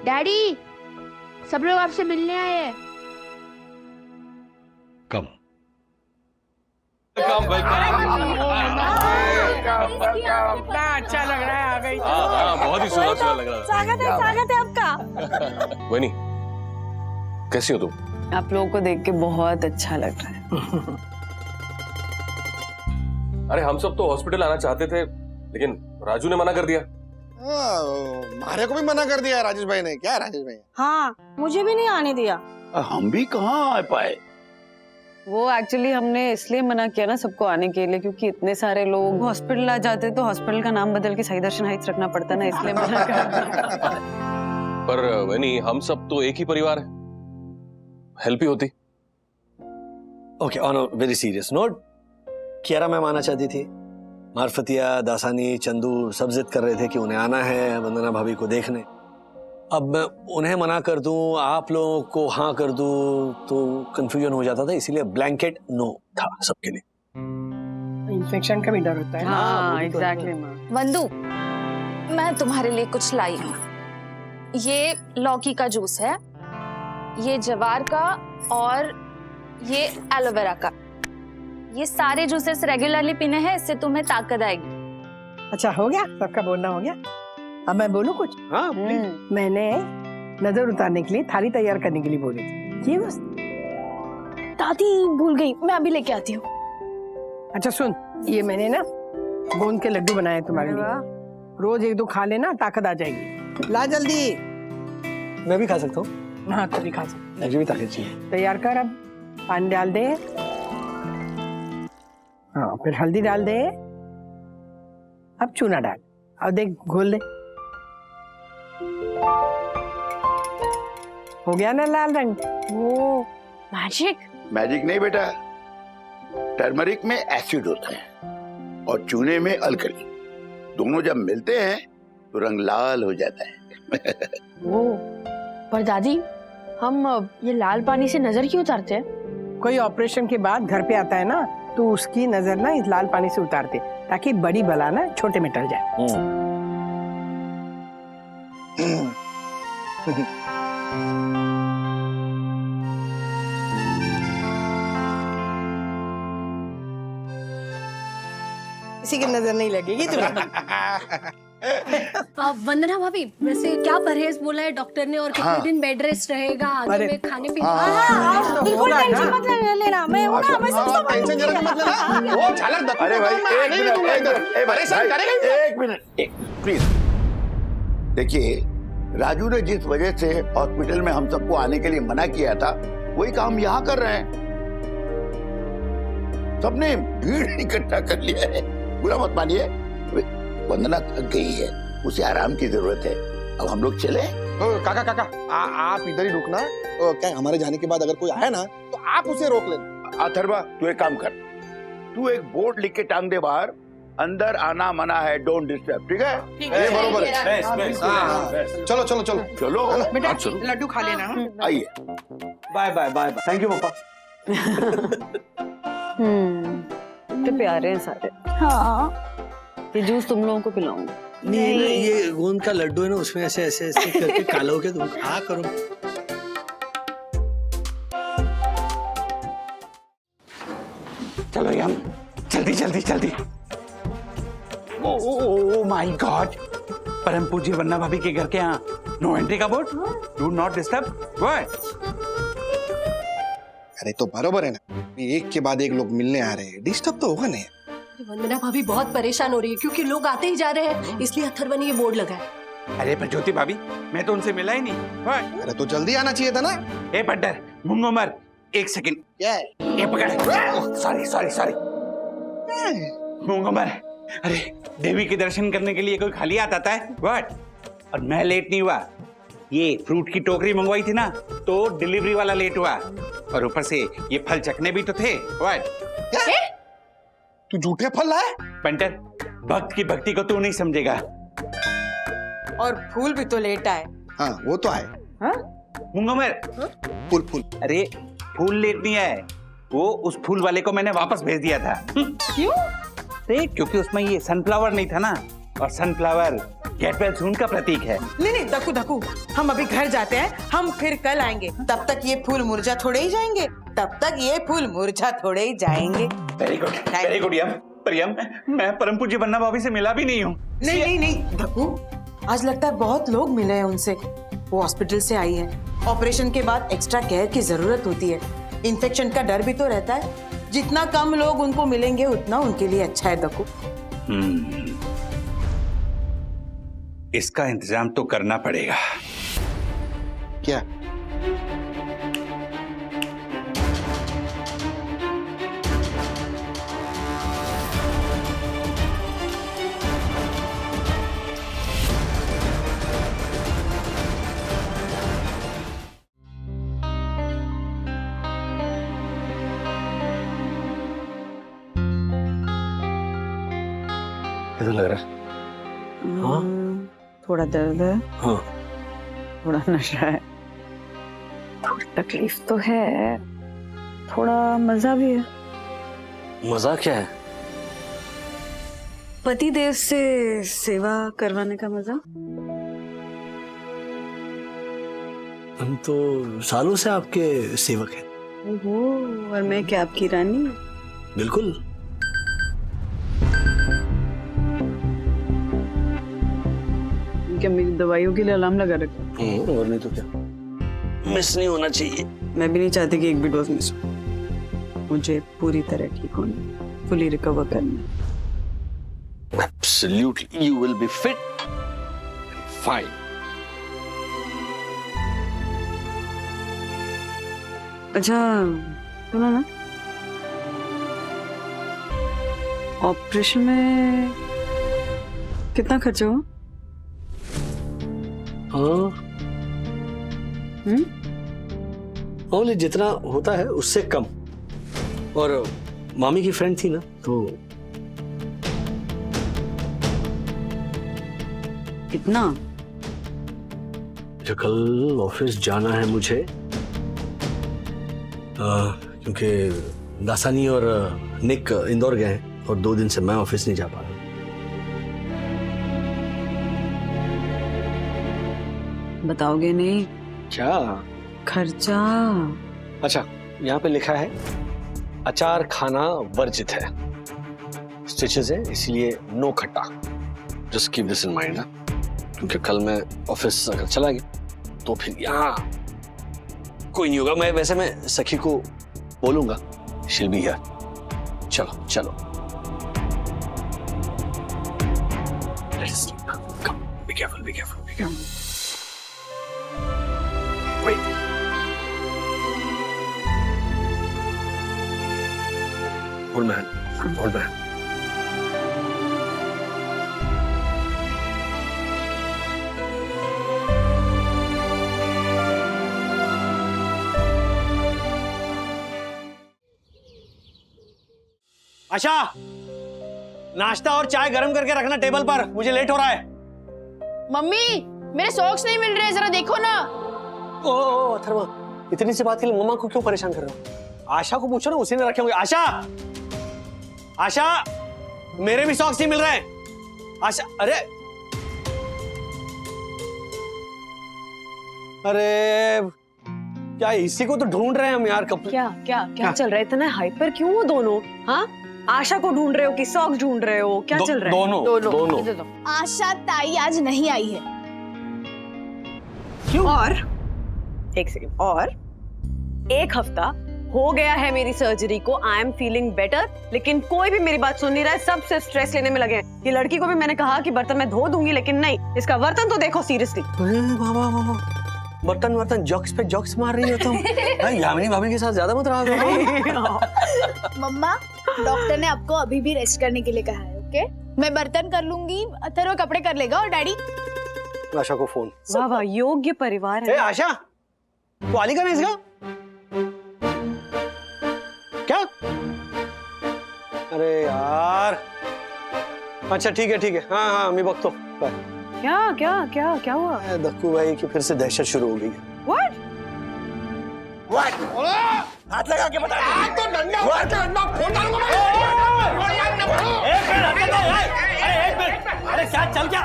डैडी, सब लोग आपसे मिलने आए हैं। कम कितना अच्छा लग रहा है, आ गई। बहुत ही सुंदर लग रहा है। स्वागत है आपका। वनी, कैसी हो तुम? आप लोगों को देख के बहुत अच्छा लग रहा है। अरे हम सब तो हॉस्पिटल आना चाहते थे, लेकिन राजू ने मना कर दिया। मारे को भी मना कर दिया राजेश भाई ने। क्या राजेश भाई? हाँ, मुझे भी नहीं आने दिया। हम भी कहाँ आ पाए। वो एक्चुअली हमने इसलिए मना किया ना सबको आने के लिए, क्योंकि इतने सारे लोग हॉस्पिटल आ जाते तो हॉस्पिटल का नाम बदल के साई दर्शन हाइट्स रखना पड़ता ना, इसलिए मना कर दिया। पर वनी, हम सब तो एक ही परिवार है, हेल्प ही होती। Okay, on a very serious note, Kiara ma'am आना चाहती थी, मार्फतिया, दासानी, चंदू सब जिद कर रहे थे कि उन्हें आना है वंदना भाभी को देखने। अब मैं उन्हें मना कर दूं, आप लोगों को हाँ कर दूं, तो कंफ्यूजन हो जाता था, इसीलिए ब्लैंकेट नो था सबके लिए। इन्फेक्शन का भी डर होता है। हाँ, एग्जैक्टली। वंदू, मैं तुम्हारे लिए कुछ लाई हूँ। ये लौकी का जूस है, ये जवार का और ये एलोवेरा का। ये सारे जूसेस रेगुलरली पीने हैं, इससे तुम्हें ताकत आएगी। अच्छा, हो गया, सबका बोलना हो गया। अब मैं बोलूं कुछ? हाँ, मैंने नजर उतारने के लिए थाली तैयार करने के लिए बोली थी, ये बस। दादी भूल गई, मैं अभी लेके आती हूँ। अच्छा सुन, ये मैंने ना गोंद के लड्डू बनाए तुम्हारे लिए, रोज एक दो खा लेना, ताकत आ जाएगी। ला जल्दी। मैं भी खा सकता हूँ? हाँ, तो भी खा सकता। मुझे भी ताकत चाहिए। तैयार कर, अब पानी डाल दे। हाँ, फिर हल्दी डाल दे। अब चूना डाल, अब देख घोल दे। हो गया ना लाल रंग? वो मैजिक? मैजिक नहीं बेटा, टर्मरिक में एसिड होता है और चूने में अल्कली, दोनों जब मिलते हैं तो रंग लाल हो जाता है। वो, पर दादी, हम ये लाल पानी से नजर क्यों उतारते हैं? कोई ऑपरेशन के बाद घर पे आता है ना, तो उसकी नजर ना इस लाल पानी से उतारते, ताकि बड़ी बला ना छोटे में टल जाए। किसी की नजर नहीं लगेगी तुम्हें। वंदना भाभी, वैसे क्या परहेज बोला है डॉक्टर ने और कितने दिन बेड रेस्ट रहेगा, आगे में खाने पीने? बिल्कुल टेंशन मत लेना, मैं हूं ना, मैं सब टेंशन जरा मत लेना। वो चालक। अरे भाई, एक मिनट, प्लीज। देखिए, राजू ने जिस वजह से हॉस्पिटल में हम सबको आने के लिए मना किया था, वही काम यहाँ कर रहे हैं। सबने भीड़ इकट्ठा कर लिया है। बुरा मत मानिए, वंदना थक गई है, उसे आराम की जरूरत है। अब हम लोग चले। काका काका आप इधर ही रुकना। क्या हमारे जाने के बाद अगर कोई आया ना तो आप उसे रोक लेना। अथर्वा तू एक काम कर, तू एक बोर्ड लिख के टांग दे बाहर, अंदर आना मना है, डोंट डिस्टर्ब। ठीक है? ये बरोबर है। चलो चलो चलो चलो बेटा चलो, लड्डू खा लेना। हाँ? आइए। Bye bye bye bye, thank you पापा। कितने प्यारे हैं सारे। हाँ, ये जूस तुम लोगों को पिलाऊंगी। नहीं नहीं, ये गोंद का लड्डू है ना, उसमें ऐसे ऐसे ऐसे करके कालो के तुम खा करो। चलो यार, जल्दी जल्दी जल्दी। ओ माय गॉड, परम पूज्य वन्ना भाभी के घर के यहाँ नो एंट्री का board, do not disturb. What? अरे तो बरोबर है ना, एक के बाद एक लोग मिलने आ रहे हैं, डिस्टर्ब तो होगा नहीं। वंदना भाभी बहुत परेशान हो रही है क्योंकि लोग आते ही जा रहे हैं, इसलिए अथर्व ने ये बोर्ड लगाया। अरे पर ज्योति भाभी, मैं तो उनसे मिला ही नहीं। What? अरे तो जल्दी आना चाहिए था ना। ए बड्डर, मुंगो मर, एक सेकंड। क्या? ये पकड़। Sorry sorry sorry. मुंगो मर, अरे देवी के दर्शन करने के लिए कोई खाली आता है? व्हाट? और मैं लेट नहीं हुआ, ये फ्रूट की टोकरी मंगवाई थी ना, तो डिलीवरी वाला लेट हुआ, और ऊपर से ये फल चखने भी तो थे। व्हाट? तू झूठे फल लाए? बंटर, भक्त की भक्ति को तू नहीं समझेगा। और फूल भी तो लेट आए। हाँ वो तो आए। हाँ? मुंगमर, फूल फूल। अरे फूल लेट नहीं आए, वो उस फूल वाले को मैंने वापस भेज दिया था। क्यों? अरे क्योंकि उसमें ये सनफ्लावर नहीं था ना, और सनफ्लावर गेट वेल सून का प्रतीक है। नहीं दकू दकू, हम अभी घर जाते हैं, हम फिर कल आएंगे। तब तक ये फूल मुरझा थोड़े ही जाएंगे, तब तक ये फूल मुरझा थोड़े ही जाएंगे। वेरी गुड यम। प्रियम, मैं परम पूज्य वन्ना भाभी से मिला भी नहीं हूँ। नहीं दकू, आज लगता है बहुत लोग मिले हैं उनसे। वो हॉस्पिटल से आई है, ऑपरेशन के बाद एक्स्ट्रा केयर की जरूरत होती है, इन्फेक्शन का डर भी तो रहता है। जितना कम लोग उनको मिलेंगे उतना उनके लिए अच्छा है दकू। इसका इंतजाम तो करना पड़ेगा। क्या? कैसा लग रहा है? हाँ? थोड़ा दर्द है, हाँ। थोड़ा नशा है, थोड़ी तकलीफ तो है, थोड़ा मजा भी है। मजा क्या है? पति देव से सेवा करवाने का मजा। हम तो सालों से आपके सेवक हैं। ओहो, और मैं क्या आपकी रानी? बिल्कुल। क्या मेरी दवाइयों के लिए अलार्म लगा रखा? और नहीं तो क्या, मिस नहीं होना चाहिए। मैं भी नहीं चाहती कि एक भी डोज मिस हो। मुझे पूरी तरह ठीक होना, फुली रिकवर करना। Absolutely, you will be fit and fine. अच्छा सुनो ना, ऑपरेशन में कितना खर्चा हुआ? ओनली जितना होता है उससे कम। और मामी की फ्रेंड थी ना, तो कितना? जो कल ऑफिस जाना है मुझे, क्योंकि दासानी और निक इंदौर गए हैं और 2 दिन से मैं ऑफिस नहीं जा पा रहा। बताओगे नहीं? क्या खर्चा? अच्छा, यहाँ पे लिखा है अचार खाना वर्जित है, स्टिचेस है, इसलिए नो खट्टा। Just keep this in mind, क्योंकि कल मैं ऑफिस अगर चला गया तो फिर यहाँ कोई नहीं होगा। मैं सखी को बोलूंगा, she'll be here। चलो चलो, let's sleep। Come, be careful, be careful, be careful। Wait। Hold my hand, hold my hand. Asha, नाश्ता और चाय गरम करके रखना टेबल पर, मुझे लेट हो रहा है। मम्मी मेरे सॉक्स नहीं मिल रहे, जरा देखो ना। ओ अथर्वा, इतनी सी बात के लिए मम्मा को क्यों परेशान कर रहे हो? आशा को पूछो ना, उसी ने रखे होंगे। आशा, आशा, मेरे भी सॉक्स नहीं मिल रहे हैं। आशा, अरे अरे क्या इसी को तो ढूंढ रहे हैं हम यार। कब क्या क्या क्या चल रहा है? इतना हाइपर क्यों हो दोनों? हाँ, आशा को ढूंढ रहे हो कि सॉक्स ढूंढ रहे हो? क्या चल रहा है? दोनों। इधर दो। आशा ताई आज नहीं आई है। क्यों? और एक सेकंड, और एक हफ्ता हो गया है मेरी सर्जरी को। आई एम फीलिंग बेटर, लेकिन कोई भी मेरी बात सुन नहीं रहा है। सब सिर्फ स्ट्रेस लेने में लगे हैं। ये लड़की को भी मैंने कहा कि बर्तन मैं धो दूंगी, लेकिन नहीं, इसका बर्तन तो देखो सीरियसली। बर्तन जॉक्स पे जॉक्स मार रही हो तुम। यामिनी भाभी के साथ ज्यादा मत रहा करो। मम्मा, डॉक्टर ने आपको अभी भी रेस्ट करने के लिए कहा है। ओके, मैं बर्तन कर लूंगी, अथर्व कपड़े कर लेगा, और डैडी। आशा को फोन। वाह वाह, योग्य परिवार है। आशा, तो आली का नहीं इसका? क्या? अरे यार, अच्छा ठीक है। हाँ मैं बकतो। क्या क्या क्या क्या हुआ? दक्कू भाई की फिर से दहशत शुरू हो गई है। What? हाथ लगा के बता तो डंडा अरे क्या चल क्या?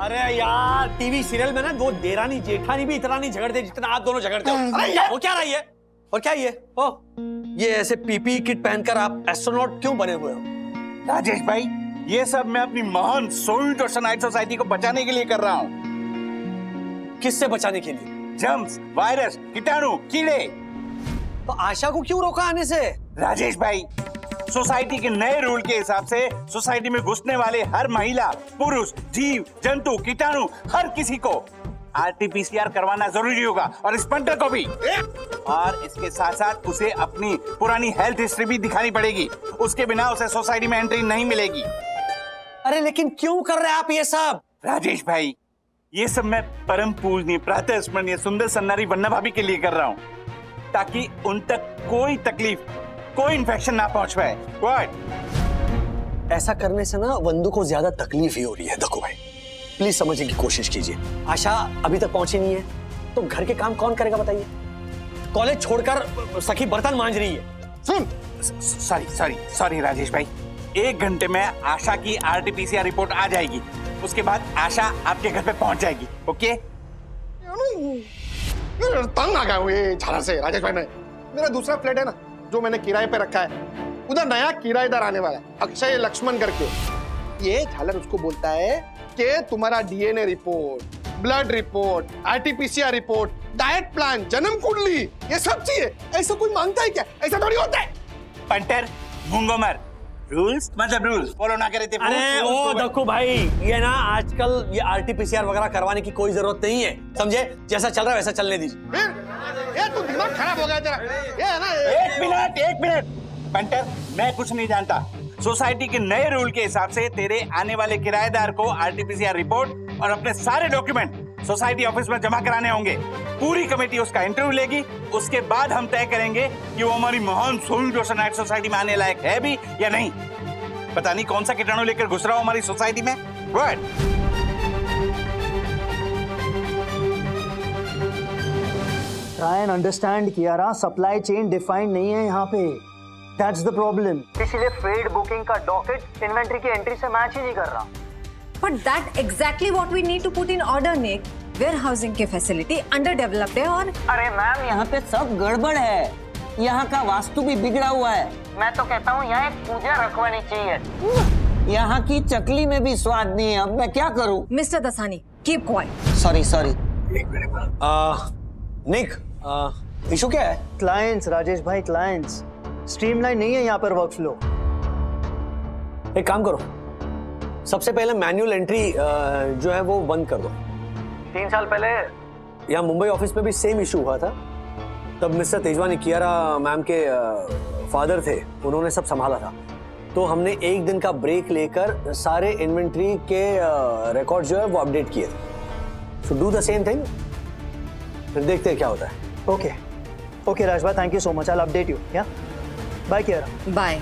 अरे यार, टीवी सीरियल में ना वो देरानी जेठानी भी इतना नहीं झगड़ते जितना आप दोनों झगड़ते हो। अरे वो क्या रही है? और क्या ये? ओ, ये ऐसे पीपी किट पहनकर आप एस्ट्रोनॉट क्यों बने हुए हो? राजेश भाई, ये सब मैं अपनी महान सोवियत और सनाइट सोसाइटी को बचाने के लिए कर रहा हूँ। किससे बचाने के लिए? जर्म्स, वायरस, कीटाणु, कीड़े। तो आशा को क्यों रोका आने से? राजेश भाई, सोसाइटी के नए रूल के हिसाब से सोसाइटी में घुसने वाले हर महिला, पुरुष, जीव, जंतु, कीटाणु, हर किसी को RT-PCR करवाना जरूरी होगा, और स्पंटर को भी। और इसके साथ साथ उसे अपनी पुरानी हेल्थ हिस्ट्री भी दिखानी पड़ेगी। उसके बिना उसे सोसाइटी में एंट्री नहीं मिलेगी। अरे लेकिन क्यों कर रहे हैं आप ये सब? राजेश भाई, ये सब मैं परम पूजनीय प्रातः स्मरणीय सुंदर सन्नारी वन्ना भाभी के लिए कर रहा हूँ, ताकि उन तक कोई तकलीफ, कोई इन्फेक्शन ना पहुंच पाए। व्हाट? ऐसा करने से ना वंदू को ज्यादा तकलीफ ही हो रही है। दक्कू भाई, प्लीज समझने की कोशिश कीजिए। आशा अभी तक पहुंची नहीं है, तो घर के काम कौन करेगा बताइए? कॉलेज छोड़कर सखी बर्तन मांज रही है। सुन, सॉरी राजेश भाई, 1 घंटे में आशा की RT-PCR रिपोर्ट आ जाएगी। उसके बाद आशा आपके घर पे पहुंच जाएगी। ओके? तंग आ गया हूँ ये झाला से राजेश भाई। मेरा दूसरा फ्लैट है ना, जो मैंने किराए पे रखा है, उधर नया किराएदार आने वाला है, अक्षय लक्ष्मण करके। ये झालर उसको बोलता है कि तुम्हारा DNA report, blood report, RT-PCR report, diet plan, जन्म कुंडली, ये सब चाहिए। ऐसा कोई मांगता है क्या? ऐसा थोड़ी होता है। पंटर, मुंगोमर, रूल्स मतलब रूल्स फॉलो ना करे थे। अरे ओ दक्कू भाई, ये ना आजकल ये RT-PCR वगैरह करवाने की कोई जरूरत नहीं है, समझे? जैसा चल रहा है वैसा चलने दीजिए। फिर ये तू दिमाग खराब हो गया तेरा। ये है ना, एक मिनट पंटर, मैं कुछ नहीं जानता। सोसाइटी के नए रूल के हिसाब से तेरे आने वाले किराएदार को RT-PCR रिपोर्ट और अपने सारे डॉक्यूमेंट सोसाइटी ऑफिस में जमा कराने होंगे। पूरी कमेटी उसका इंटरव्यू लेगी। उसके बाद हम तय करेंगे कि वो हमारी महान सोवियत सोसाइटी में आने लायक है भी या नहीं। पता नहीं कौन सा कीटाणु लेकर घुस रहा हो हमारी सोसाइटी में। What? Try and understand Kiara, supply chain defined नहीं है यहाँ पे। That's the problem. इसीलिए फ्रेड बुकिंग का डॉकेट इन्वेंटरी की एंट्री से मैच ही नहीं कर रहा। But that exactly what we need to put in order, Nick. Warehousing की फैसिलिटी underdeveloped है और अरे मैम, यहाँ पे सब गड़बड़ है। यहाँ का वास्तु भी बिगड़ा हुआ है। मैं तो कहता हूँ यहाँ एक पूजा रखवानी चाहिए। यहाँ की चकली में भी स्वाद नहीं है। अब मैं क्या करूँ? Mr. Dasani, keep quiet. Sorry. Nick, issue क्या है? क्लाइंट्स राजेश भाई, क्लाइंट्स। स्ट्रीमलाइन नहीं है यहाँ पर वर्कफ्लो। एक काम करो, सबसे पहले मैन्युअल एंट्री जो है वो बंद कर दो। 3 साल पहले यहाँ मुंबई ऑफिस में भी सेम इशू हुआ था। तब मिस्टर तेजवानी कियारा मैम के फादर थे, उन्होंने सब संभाला था। तो हमने एक दिन का ब्रेक लेकर सारे इन्वेंट्री के रिकॉर्ड जो है वो अपडेट किए थे। So do the same thing, फिर देखते हैं क्या होता है। Okay okay Rajbha, thank you so much, I will update you. या bye Kiara. Bye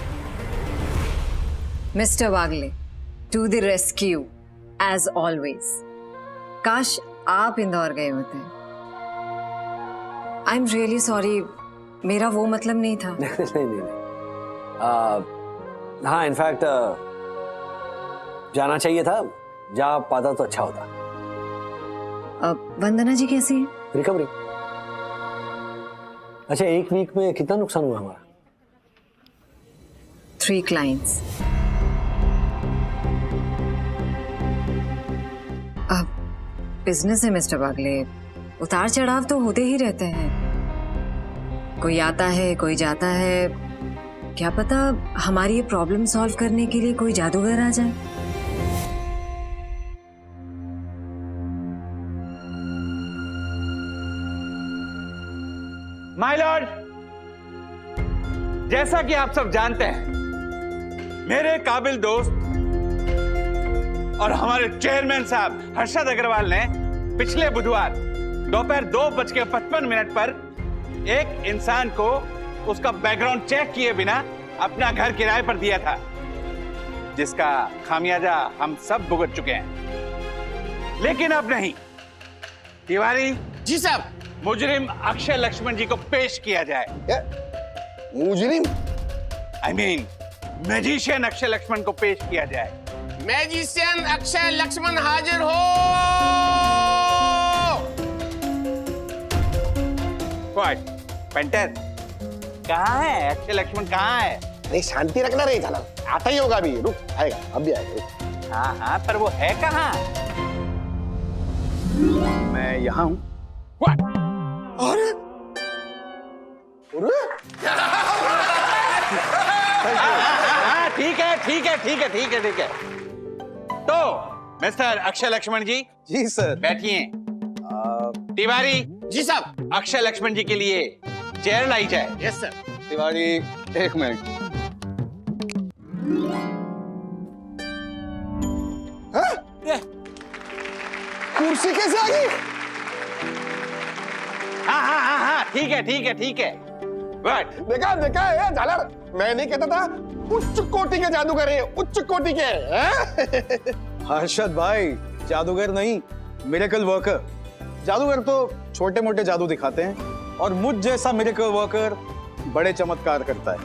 mister Wagle, to the rescue as always. काश आप इंदौर गए होते। आई एम रियली सॉरी, मेरा वो मतलब नहीं था। नहीं। हाँ, इनफैक्ट जाना चाहिए था, जा पाता तो अच्छा होता। वंदना जी कैसी है? रिकवरी। अच्छा, एक वीक में कितना नुकसान हुआ हमारा? 3 clients। अब बिजनेस है मिस्टर वागले, उतार चढ़ाव तो होते ही रहते हैं। कोई आता है, कोई जाता है। क्या पता हमारी ये प्रॉब्लम सॉल्व करने के लिए कोई जादूगर आ जाए। माय लॉर्ड, जैसा कि आप सब जानते हैं, मेरे काबिल दोस्त और हमारे चेयरमैन साहब हर्षद अग्रवाल ने पिछले बुधवार दोपहर 2:55 पर एक इंसान को उसका बैकग्राउंड चेक किए बिना अपना घर किराए पर दिया था, जिसका खामियाजा हम सब भुगत चुके हैं। लेकिन अब नहीं। तिवारी जी साहब, मुजरिम अक्षय लक्ष्मण जी को पेश किया जाए। मुजरिम? I mean magician Akshay Laxman को पेश किया जाए। मैजिशियन अक्षय लक्ष्मण हाजिर हो। व्हाट? पेंटर कहाँ है? अक्षय लक्ष्मण कहाँ है? नहीं, शांति रखना नहीं था, आता ही होगा अभी। रुक, आएगा, अभी आएगा। हाँ, पर वो है कहाँ? मैं यहाँ हूँ। अरे ठीक है। तो मिस्टर अक्षय लक्ष्मण जी। जी सर। बैठिए। तिवारी जी साहब। अक्षय लक्ष्मण जी के लिए चेयर लाई जाए। Yes sir. तिवारी 1 मिनट। कुर्सी कैसे आ गई? हाँ, ठीक है। What? देखा है झालर, मैं नहीं कहता था उच्च कोटि के जादूगर है, उच्च कोटि के। हर्षद भाई, जादूगर नहीं, मिरेकल वर्कर। जादूगर तो छोटे मोटे जादू दिखाते हैं और मुझ जैसा मिरेकल वर्कर बड़े चमत्कार करता है।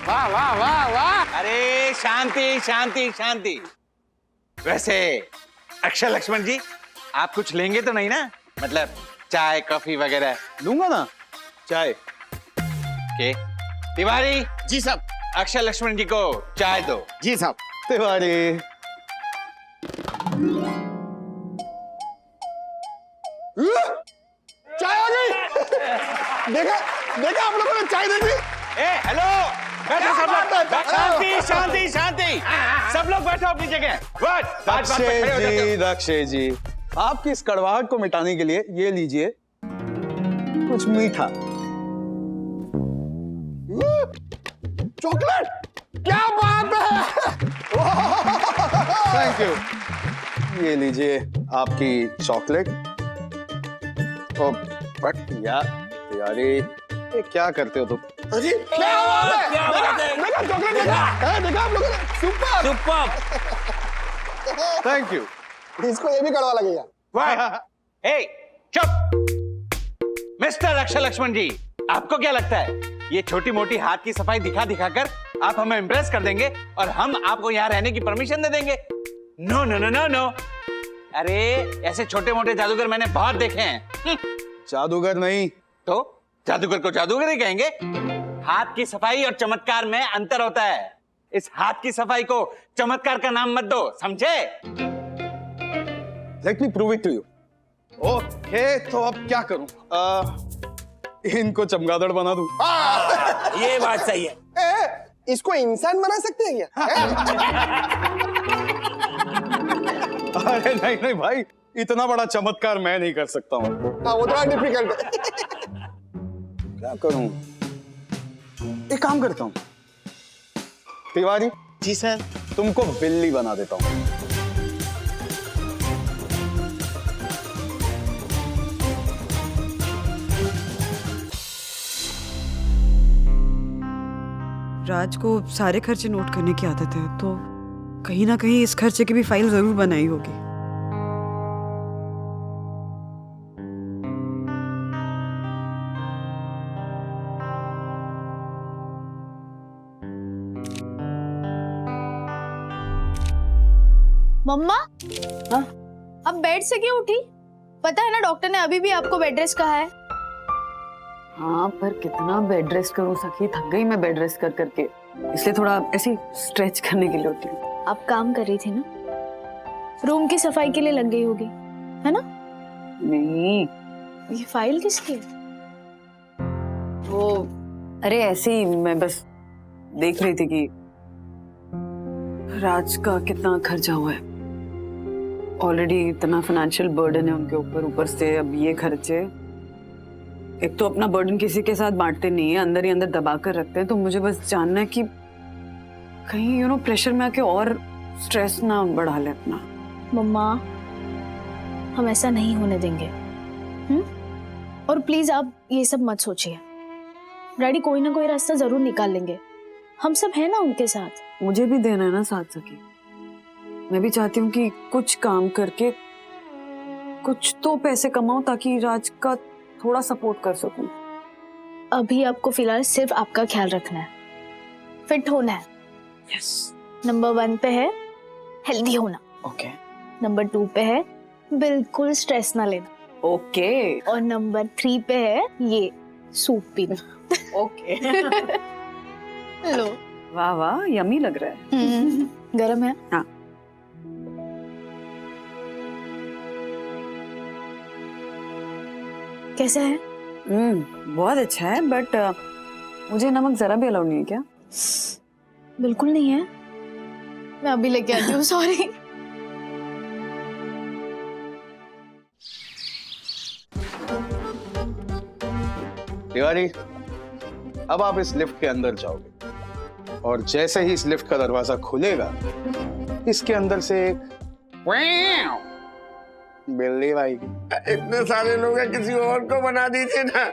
वाह वाह वाह वाह। अरे शांति। वैसे अक्षय लक्ष्मण जी, आप कुछ लेंगे तो नहीं ना? मतलब चाय कॉफी वगैरह? लूंगा ना चाय। के तिवारी जी साहब। अक्षय लक्ष्मण जी को चाय दो। जी साहब। तिवारी चाय आ गई। देखा आप लोगों ने चाय दे दी। हेलो, बैठो सब लोग। शांति। सब लोग बैठो अपनी जगह। अक्षय जी, आपकी इस कड़वाहट को मिटाने के लिए ये लीजिए कुछ मीठा। चॉकलेट? क्या बात है। Thank you. ये लीजिए आपकी चॉकलेट। यारी, ये क्या करते हो तुम? अजी, क्या बात है। देखा चॉकलेट, देखा आप लोगों ने। सुपर। Thank you. इसको ये भी कड़वा लगेगा। चुप। मिस्टर अक्षय लक्ष्मण जी, आपको क्या लगता है ये छोटी मोटी हाथ की सफाई दिखाकर आप हमें इम्प्रेस कर देंगे और हम आपको यहाँ रहने की परमिशन दे देंगे? नो। अरे ऐसे छोटे मोटे जादूगर मैंने बहुत देखे हैं। जादूगर नहीं तो जादूगर को जादूगर ही कहेंगे। हाथ की सफाई और चमत्कार में अंतर होता है। इस हाथ की सफाई को चमत्कार का नाम मत दो, समझे? Let me prove it to you. Okay, तो अब क्या करूं? इनको चमगादड़ बना दूं। ये बात सही है। इसको इंसान बना सकते हैं क्या? अरे नहीं भाई, इतना बड़ा चमत्कार मैं नहीं कर सकता हूँ। हाँ, वो थोड़ा डिफिकल्ट है। क्या करूं? एक काम करता हूँ, तिवारी। जी सर। तुमको बिल्ली बना देता हूँ। राज को सारे खर्चे नोट करने की आदत है, तो कहीं ना कहीं इस खर्चे की भी फाइल जरूर बनाई होगी। मम्मा, अब बेड से क्यों उठी? पता है ना डॉक्टर ने अभी भी आपको बेड रेस्ट कहा है। हाँ, पर कितना बेड रेस्ट करूं सखी, थक गई मैं बेड रेस्ट कर करके, इसलिए थोड़ा ऐसे स्ट्रेच करने के लिए होती हूँ। आप काम कर रही थी ना, रूम की सफाई के लिए लग गई होगी, है ना? नहीं। ये फाइल किसकी है? वो अरे ऐसे ही मैं बस देख रही थी कि राज का कितना खर्चा हुआ है। ऑलरेडी इतना फाइनेंशियल बर्डन है उनके ऊपर, ऊपर से अब ये खर्चे। एक तो अपना बर्डन किसी के साथ बांटते नहीं है, अंदर ही अंदर दबा कर रखते हैं। तो मुझे बस जानना है कि कहीं प्रेशर में आके और स्ट्रेस ना बढ़ा ले अपना। मम्मा, हम ऐसा नहीं होने देंगे। और प्लीज आप ये सब मत सोचिए, डैडी कोई ना कोई रास्ता जरूर निकाल लेंगे, हम सब है ना उनके साथ। मुझे भी देना है ना साथ सखी, मैं भी चाहती हूँ कि कुछ काम करके कुछ तो पैसे कमाऊं ताकि राज का थोड़ा सपोर्ट कर सकूं। अभी आपको फिलहाल सिर्फ आपका ख्याल रखना है, फिट होना है। यस। नंबर 1 पे है हेल्दी होना। ओके। नंबर 2 पे है बिल्कुल स्ट्रेस ना लेना। ओके। और नंबर 3 पे है ये सूप पीना। ओके। लो। वाह वाह, यमी लग रहा है। गरम है? हाँ। कैसा है? बहुत अच्छा है, बट मुझे नमक जरा भी अलाउड नहीं है क्या? बिल्कुल नहीं है, मैं अभी लेके आती हूँ। सॉरी। तिवारी, अब आप इस लिफ्ट के अंदर जाओगे और जैसे ही इस लिफ्ट का दरवाजा खुलेगा, इसके अंदर से एक बिल्ली आएगी। इतने सारे लोग हैं, किसी और को बना दीजिए ना,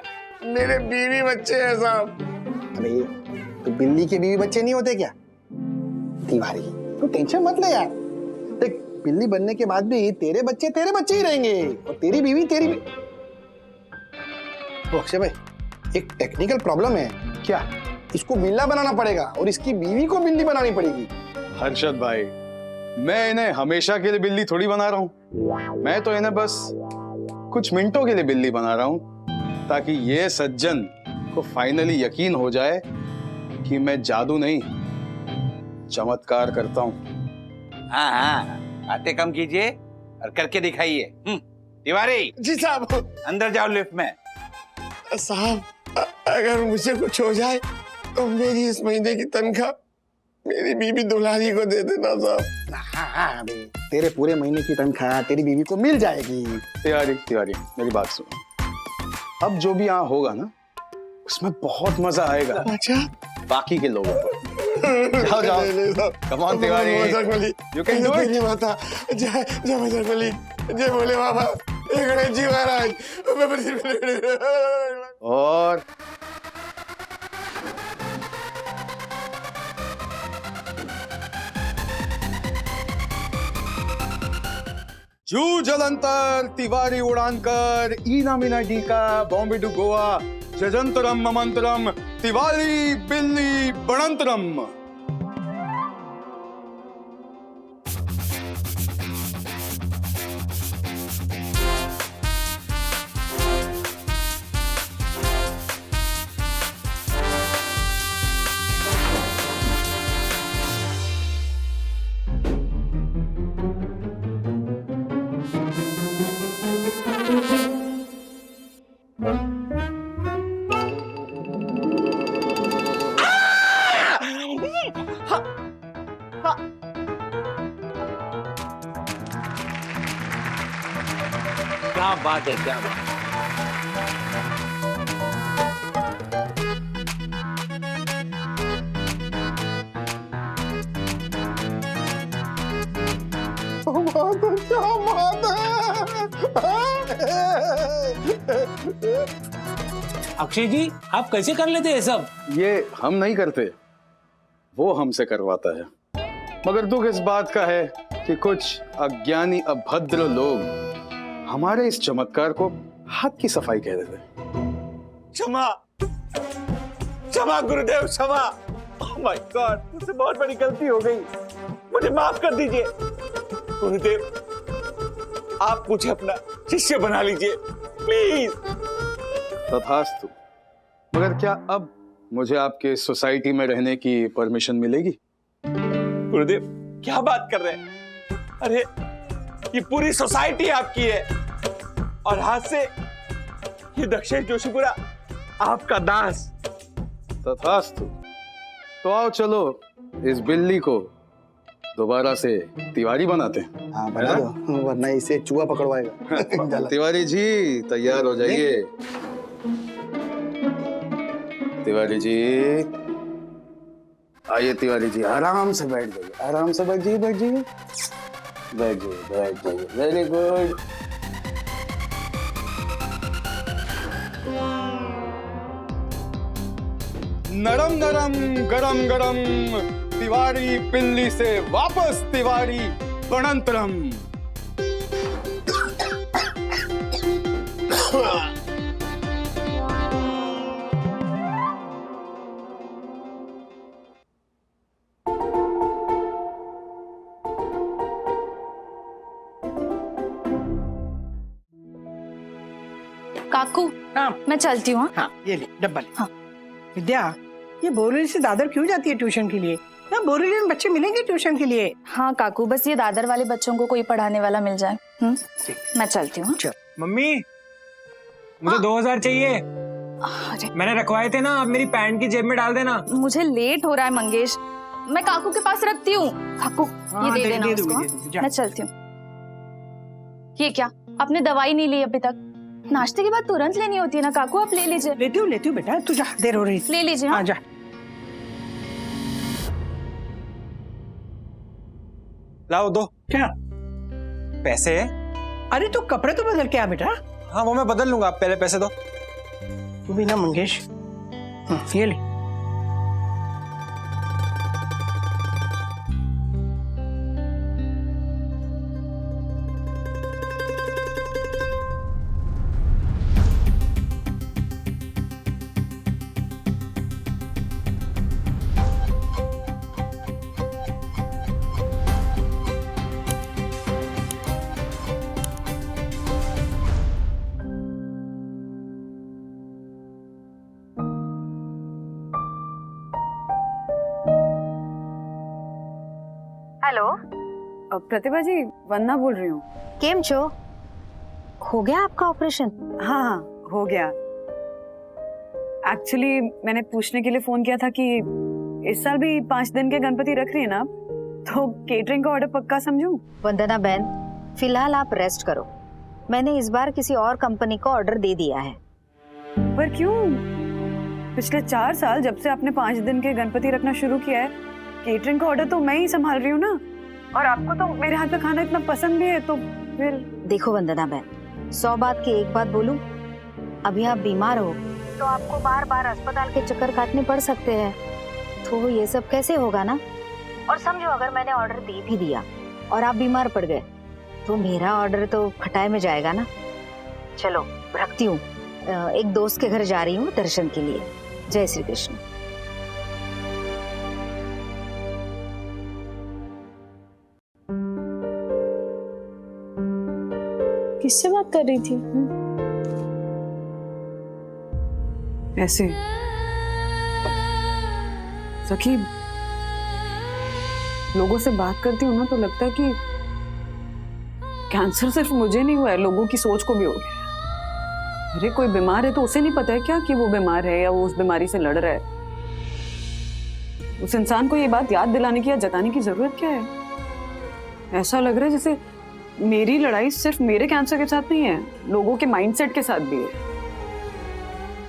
मेरे बीवी बच्चे हैं साहब। अरे तो बिल्ली के बीवी बच्चे नहीं होते क्या? तिवारी तू टेंशन मत ले यार, देख बिल्ली बनने के बाद भी तेरे बच्चे ही रहेंगे और तेरी बीवी तेरी भी। अक्षय भाई, एक टेक्निकल प्रॉब्लम है। क्या? इसको बिल्ला बनाना पड़ेगा और इसकी बीवी को बिल्ली बनानी पड़ेगी। हर्षद भाई, मैं इन्हें हमेशा के लिए बिल्ली थोड़ी बना रहा हूँ, मैं तो इन्हें बस कुछ मिनटों के लिए बिल्ली बना रहा हूँ ताकि ये सज्जन को फाइनली यकीन हो जाए कि मैं जादू नहीं चमत्कार करता हूँ। हाँ हाँ, बातें कम कीजिए और करके दिखाइए। तिवारी जी साहब। अंदर जाओ लिफ्ट में। साहब, अगर मुझे कुछ हो जाए तो मेरी इस महीने की तनख्वाह मेरी बीवी दुल्हारी को दे देना साहब। हाँ, तेरे पूरे महीने की तनख्वाह तेरी बीवी को मिल जाएगी। तिवारी मेरी बात सुनो, अब जो भी यहाँ होगा ना उसमें बहुत मजा आएगा। अच्छा? बाकी के लोगों को जाओ जाओ, come on Tiwari, you can do it. माता जय जय बजरंगबली, जय भोले बाबा, जय गणेश जी महाराज। और जू जलंतर तिवारी उड़ानकर ईना मीना डीका बॉम्बे टू गोवा जजंतरम ममंतरम तिवारी बिल्ली बणंतरम। क्या बात है, क्या बात है। बहुत अच्छा बात है। अक्षय जी, आप कैसे कर लेते हैं सब? ये हम नहीं करते, वो हमसे करवाता है। मगर दुख इस बात का है कि कुछ अज्ञानी अभद्र लोग हमारे इस चमत्कार को हाथ की सफाई कह देते हैं। क्षमा क्षमा गुरुदेव, क्षमा। ओह माय गॉड, मुझसे बहुत बड़ी गलती हो गई, मुझे माफ कर दीजिए। गुरुदेव, आप मुझे अपना शिष्य बना लीजिए प्लीज। तथास्तु। मगर क्या अब मुझे आपके सोसाइटी में रहने की परमिशन मिलेगी? गुरुदेव, क्या बात कर रहे हैं? अरे ये पूरी सोसाइटी आपकी है और हाथ से ये दक्षेश जोशीपुरा आपका दास। तथास्तु। तो आओ चलो इस बिल्ली को दोबारा से तिवारी बनाते हैं। हाँ बना दो, वरना इसे चूहा पकड़वाएगा। तिवारी जी तैयार हो जाइए। तिवारी जी आइए, तिवारी जी आराम से बैठ जाइए, आराम से बैठ जाइए, बैठ जाइए, बैठ जाइए, बैठ जाइए। Very good. नरम नरम गरम गरम तिवारी पिल्ली से वापस तिवारी गणंतरम। काकू, मैं चलती हूँ। हाँ ये ले डब्बा ले। हाँ विद्या, ये बोरीवली से दादर क्यों जाती है ट्यूशन के लिए? ना बोरीवली में बच्चे मिलेंगे ट्यूशन के लिए? हाँ काकू, बस ये दादर वाले बच्चों को कोई पढ़ाने वाला मिल जाए। मैं चलती हूँ। मम्मी, मुझे 2000 चाहिए। मैंने रखवाए थे ना, आप मेरी पैंट की जेब में डाल देना। मुझे लेट हो रहा है मंगेश, मैं काकू के पास रखती हूँ। काकू ये दे देना उसको। मैं चलती हूँ। ये क्या, आपने दवाई नहीं ली अभी तक? नाश्ते के बाद तुरंत लेनी होती है ना काकू, आप ले लीजिए। लेती हूँ बेटा, तू जा, देर हो रही। ले लीजिए। हाँ जा। लाओ दो। क्या पैसे? अरे तू कपड़े तो बदल के आ बेटा। हाँ वो मैं बदल लूंगा, आप पहले पैसे दो। तू भी ना मंगेश, ये ले। हेलो प्रतिभा जी, वंदना बोल रही हूँ। केम छो? हो गया आपका ऑपरेशन? हाँ हाँ हो गया। एक्चुअली मैंने पूछने के लिए फोन किया था कि इस साल भी 5 दिन के गणपति रख रही है ना, तो केटरिंग का ऑर्डर पक्का समझूं? वंदना बहन, फिलहाल आप रेस्ट करो। मैंने इस बार किसी और कंपनी को ऑर्डर दे दिया है। पर क्यों? पिछले 4 साल जब से आपने 5 दिन के गणपति रखना शुरू किया है, केटरिंग का ऑर्डर तो मैं ही संभाल रही हूँ ना, और आपको तो मेरे हाथ का खाना इतना पसंद भी है। तो फिर देखो वंदना बहन, 100 बात की एक बात बोलूं, अभी आप बीमार हो तो आपको बार बार अस्पताल के चक्कर काटने पड़ सकते हैं, तो ये सब कैसे होगा ना। और समझो अगर मैंने ऑर्डर दे भी दिया और आप बीमार पड़ गए तो मेरा ऑर्डर तो खटाए में जाएगा ना। चलो रखती हूँ, एक दोस्त के घर जा रही हूँ दर्शन के लिए। जय श्री कृष्ण। किससे बात कर रही थी? ऐसे सखी, लोगों से बात करती हूँ ना तो लगता है कि कैंसर सिर्फ मुझे नहीं हुआ है, लोगों की सोच को भी हो गया है। अरे कोई बीमार है तो उसे नहीं पता है क्या कि वो बीमार है या वो उस बीमारी से लड़ रहा है? उस इंसान को ये बात याद दिलाने की या जताने की जरूरत क्या है? ऐसा लग रहा है जैसे मेरी लड़ाई सिर्फ मेरे कैंसर के साथ नहीं है, लोगों के माइंडसेट के साथ भी है।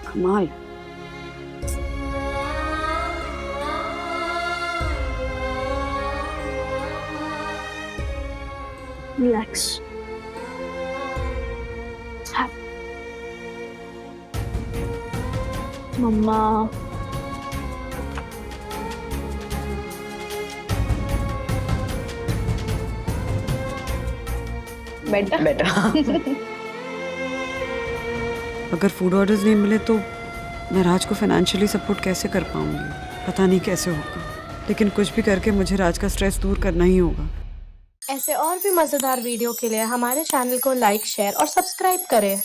कमाल। रिलैक्स। मम्मा बेटा बेटा अगर फूड ऑर्डर्स नहीं मिले तो मैं राज को फाइनेंशियली सपोर्ट कैसे कर पाऊंगी, पता नहीं कैसे होगा, लेकिन कुछ भी करके मुझे राज का स्ट्रेस दूर करना ही होगा। ऐसे और भी मजेदार वीडियो के लिए हमारे चैनल को लाइक, शेयर और सब्सक्राइब करें।